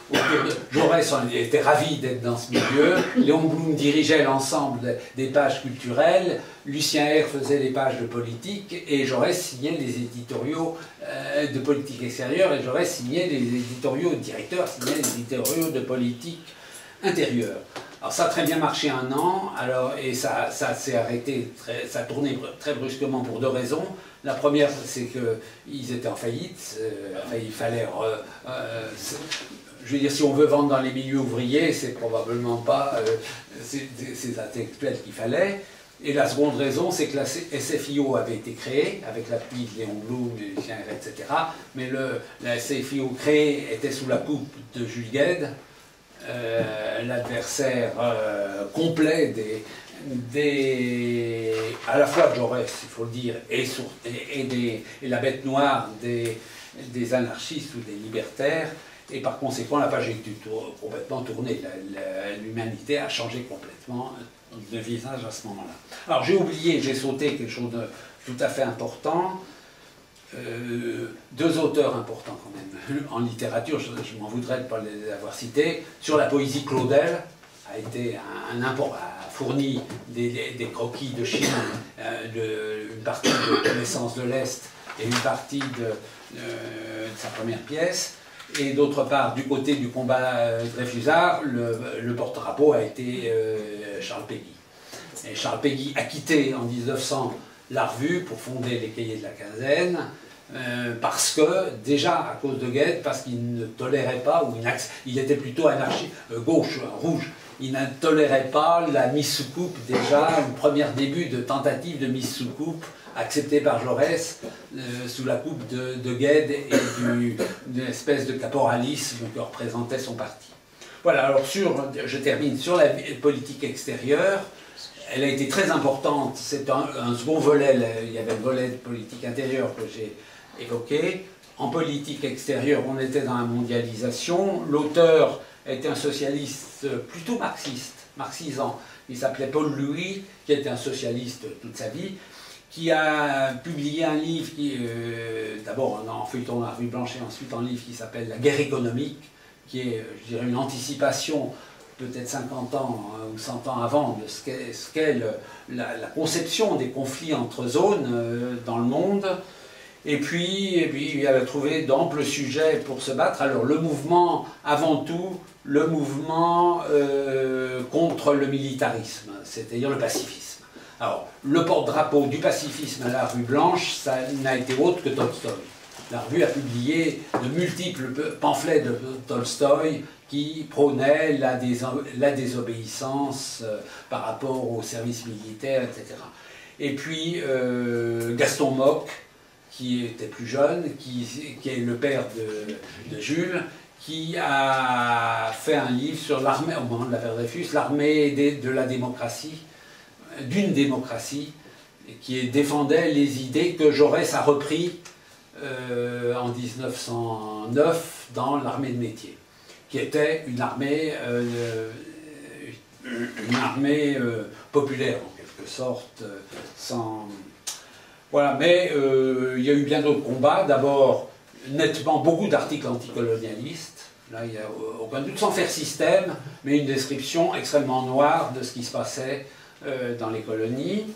Jaurès était ravi d'être dans ce milieu. Léon Blum dirigeait l'ensemble des pages culturelles. Lucien Hère faisait les pages de politique. Et Jaurès signait les éditoriaux de politique extérieure. Et Jaurès signait les éditoriaux, le directeur signait les éditoriaux de politique intérieure. Alors ça a très bien marché un an. Et ça s'est arrêté, ça a tourné très brusquement pour deux raisons. La première, c'est qu'ils étaient en faillite. Il fallait... je veux dire, si on veut vendre dans les milieux ouvriers, c'est probablement pas ces intellectuels qu'il fallait. Et la seconde raison, c'est que la SFIO avait été créée, avec l'appui de Léon Blum, Lucien Hère, etc. Mais la SFIO créée était sous la coupe de Jules Guesde, l'adversaire complet à la fois de Jaurès, il faut le dire, et la bête noire des anarchistes ou des libertaires, et par conséquent la page est complètement tournée. L'Humanité a changé complètement de visage à ce moment-là. Alors j'ai sauté quelque chose de tout à fait important. Deux auteurs importants quand même en littérature, je m'en voudrais de ne pas les avoir cités. Sur la poésie, Claudel a fourni des croquis de Chine, une partie de Connaissance de l'Est et une partie de sa première pièce. Et d'autre part, du côté du combat Dreyfusard, le porte-drapeau a été Charles Péguy. Et Charles Péguy a quitté en 1900 la revue pour fonder les Cahiers de la Quinzaine, parce que, déjà à cause de Guesde, parce qu'il ne tolérait pas, ou il était plutôt anarchiste, rouge, il ne tolérait pas la mise sous coupe, déjà, le premier début de tentative de mise sous coupe, acceptée par Jaurès, sous la coupe de Guesde et d'une espèce de caporalisme que représentait son parti. Voilà, alors je termine sur la politique extérieure. Elle a été très importante, c'est un second volet, il y avait le volet de politique intérieure que j'ai évoqué. En politique extérieure, on était dans la mondialisation. L'auteur était un socialiste plutôt marxisant. Il s'appelait Paul Louis, qui était un socialiste toute sa vie, qui a publié un livre, d'abord en feuilleton à la Revue Blanche et ensuite un livre qui s'appelle La guerre économique, qui est, je dirais, une anticipation peut-être 50 ans ou 100 ans avant de ce qu'est la conception des conflits entre zones dans le monde. Et puis il avait trouvé d'amples sujets pour se battre. Alors le mouvement, avant tout, le mouvement contre le militarisme, c'est-à-dire le pacifisme. Alors, le porte-drapeau du pacifisme à la Revue Blanche, ça n'a été autre que Tolstoï. La revue a publié de multiples pamphlets de Tolstoï qui prônaient la désobéissance par rapport au service militaire, etc. Et puis Gaston Mock, qui était plus jeune, qui est le père de Jules, qui a fait un livre sur l'armée, au moment de l'affaire Dreyfus, l'armée de la démocratie, d'une démocratie, qui défendait les idées que Jaurès a repris en 1909 dans l'armée de métier, qui était une armée populaire en quelque sorte, sans... Voilà, mais il y a eu bien d'autres combats. D'abord, nettement beaucoup d'articles anticolonialistes, là il n'y a aucun doute, sans faire système, mais une description extrêmement noire de ce qui se passait dans les colonies.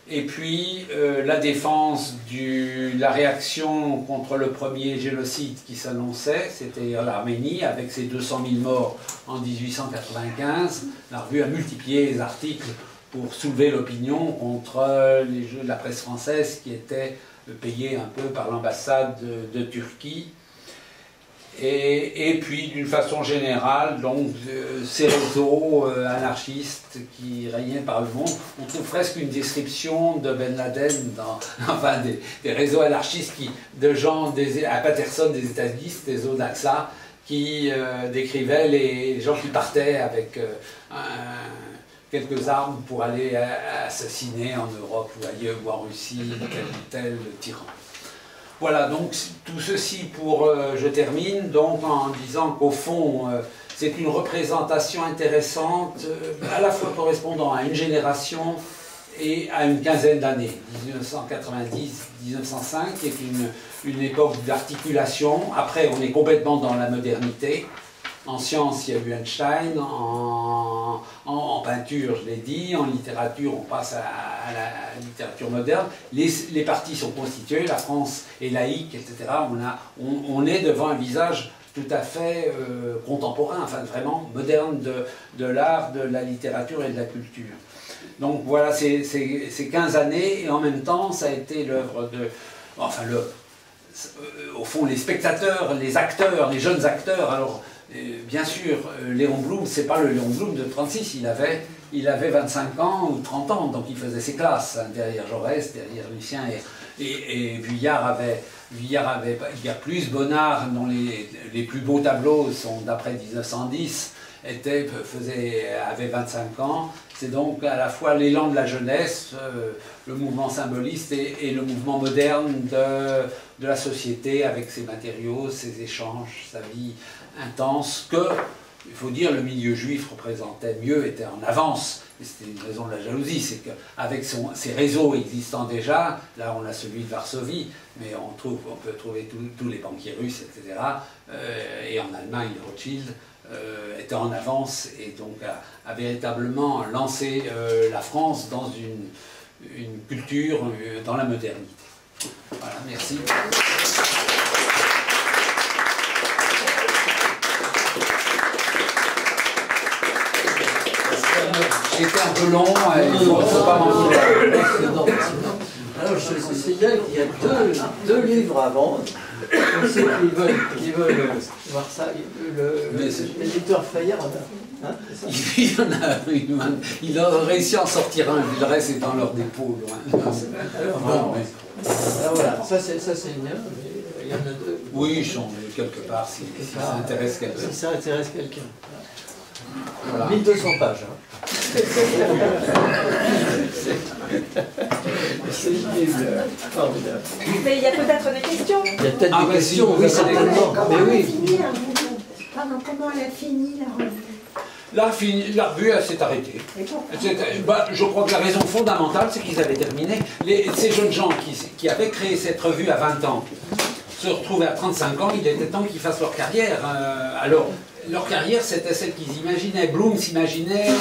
Et puis la défense de la réaction contre le premier génocide qui s'annonçait, c'était l'Arménie, avec ses 200 000 morts en 1895. La revue a multiplié les articles pour soulever l'opinion contre les jeux de la presse française qui étaient payés un peu par l'ambassade de Turquie. Et puis, d'une façon générale, donc, ces réseaux anarchistes qui régnaient par le monde, on trouve presque une description de Ben Laden, enfin des réseaux anarchistes de gens à Patterson des États-Unis, des Odaxa, qui décrivaient les gens qui partaient avec quelques armes pour aller assassiner en Europe ou ailleurs, ou en Russie, tel ou tel tyran. Voilà, donc tout ceci pour, je termine donc en disant qu'au fond, c'est une représentation intéressante, à la fois correspondant à une génération et à une quinzaine d'années, 1990-1905, qui est une époque d'articulation. Après, on est complètement dans la modernité. En sciences, il y a eu Einstein, en peinture, je l'ai dit, en littérature, on passe à la littérature moderne. Les partis sont constitués, la France est laïque, etc. On est devant un visage tout à fait contemporain, enfin vraiment moderne de l'art, de la littérature et de la culture. Donc voilà, ces 15 années, et en même temps, ça a été l'œuvre de... Enfin, au fond, les spectateurs, les acteurs, les jeunes acteurs, alors... bien sûr, Léon Blum, c'est pas le Léon Blum de 36, il avait 25 ans ou 30 ans, donc il faisait ses classes, hein, derrière Jaurès, derrière Lucien, et Vuillard il y a plus, Bonnard, dont les plus beaux tableaux sont d'après 1910, avait 25 ans. C'est donc à la fois l'élan de la jeunesse, le mouvement symboliste et le mouvement moderne de la société avec ses matériaux, ses échanges, sa vie intense, que, il faut dire, le milieu juif représentait mieux, était en avance. Et c'était une raison de la jalousie, c'est qu'avec ses réseaux existants déjà, là on a celui de Varsovie, mais on peut trouver tous les banquiers russes, etc. Et en Allemagne, Rothschild était en avance et donc a véritablement lancé la France dans une culture, dans la modernité. Voilà, merci. J'étais un peu long, il ne faut pas m'en vouloir. Alors je signale qu'il y a deux livres à vendre. On sait qu'ils veulent voir ça. L'éditeur Fayard en a. Hein, il en a il a réussi à en sortir un, le reste est dans leur dépôt loin. Alors voilà, ça c'est bien, mais il y en a deux. Oui, ils sont quelque part si ça intéresse quelqu'un. Si ça intéresse quelqu'un. Voilà. 1200 pages. Hein. C'est formidable. Mais il y a peut-être des questions. Il y a peut-être des questions, oui, certainement. Mais oui. Pardon, comment elle a fini la revue? La revue, elle s'est arrêtée. Je crois que la raison fondamentale, c'est qu'ils avaient terminé. Ces jeunes gens qui avaient créé cette revue à 20 ans se retrouvaient à 35 ans, il était temps qu'ils fassent leur carrière. Alors, leur carrière, c'était celle qu'ils imaginaient. Blum s'imaginait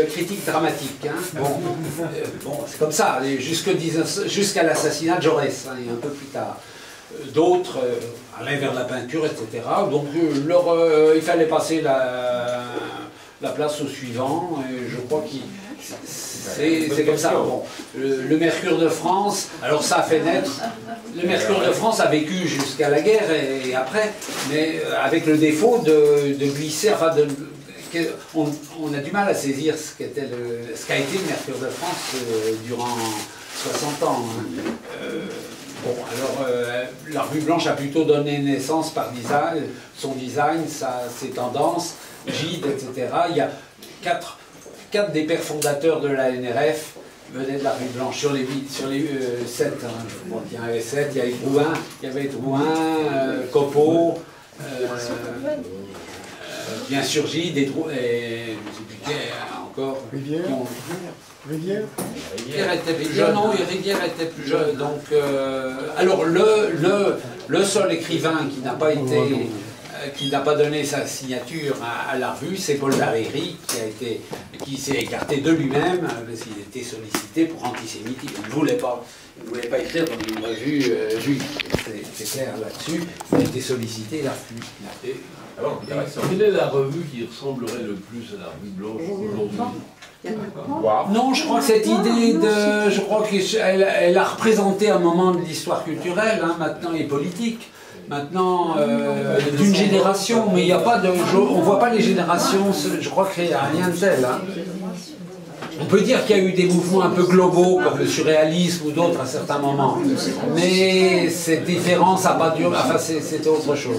critique dramatique. Hein. Bon, c'est comme ça, jusqu'à l'assassinat de Jaurès, hein, et un peu plus tard. D'autres allaient vers la peinture, etc. Donc, il fallait passer la place au suivant, et je crois que c'est comme ça. Bon, le Mercure de France, alors ça a fait naître... Le Mercure de France a vécu jusqu'à la guerre et après, mais avec le défaut de glisser, enfin on a du mal à saisir ce qu'a été le Mercure de France durant 60 ans. Hein. Bon, alors la revue blanche a plutôt donné naissance par son design, ses tendances, Gide, etc. Il y a quatre des pères fondateurs de la NRF venaient de la rue Blanche, sur les 7, hein, je crois qu'il y en avait 7, il y avait Drouin, Copeau, bien sûr Gide, et je ne sais plus qui encore. Rivière était plus jeune, non, Rivière était plus jeune, donc... alors le seul écrivain qui n'a pas été... qui n'a pas donné sa signature à la revue, c'est Paul Valéry, qui s'est écarté de lui-même, parce qu'il était sollicité pour antisémitisme. Il ne voulait pas écrire dans une revue juive. C'est clair là-dessus. Il a été sollicité, il a refusé. Alors, quelle est la revue qui ressemblerait le plus à la revue blanche aujourd'hui? Il y en a pas. Non, je crois que cette idée de... Je crois qu'elle a représenté un moment de l'histoire culturelle, hein, maintenant, et politique. Maintenant, d'une génération, mais il n'y a pas de... On ne voit pas les générations, je crois qu'il n'y a rien de tel. Hein. On peut dire qu'il y a eu des mouvements un peu globaux, comme le surréalisme ou d'autres à certains moments. Mais cette différence n'a pas duré... Enfin, c'était autre chose.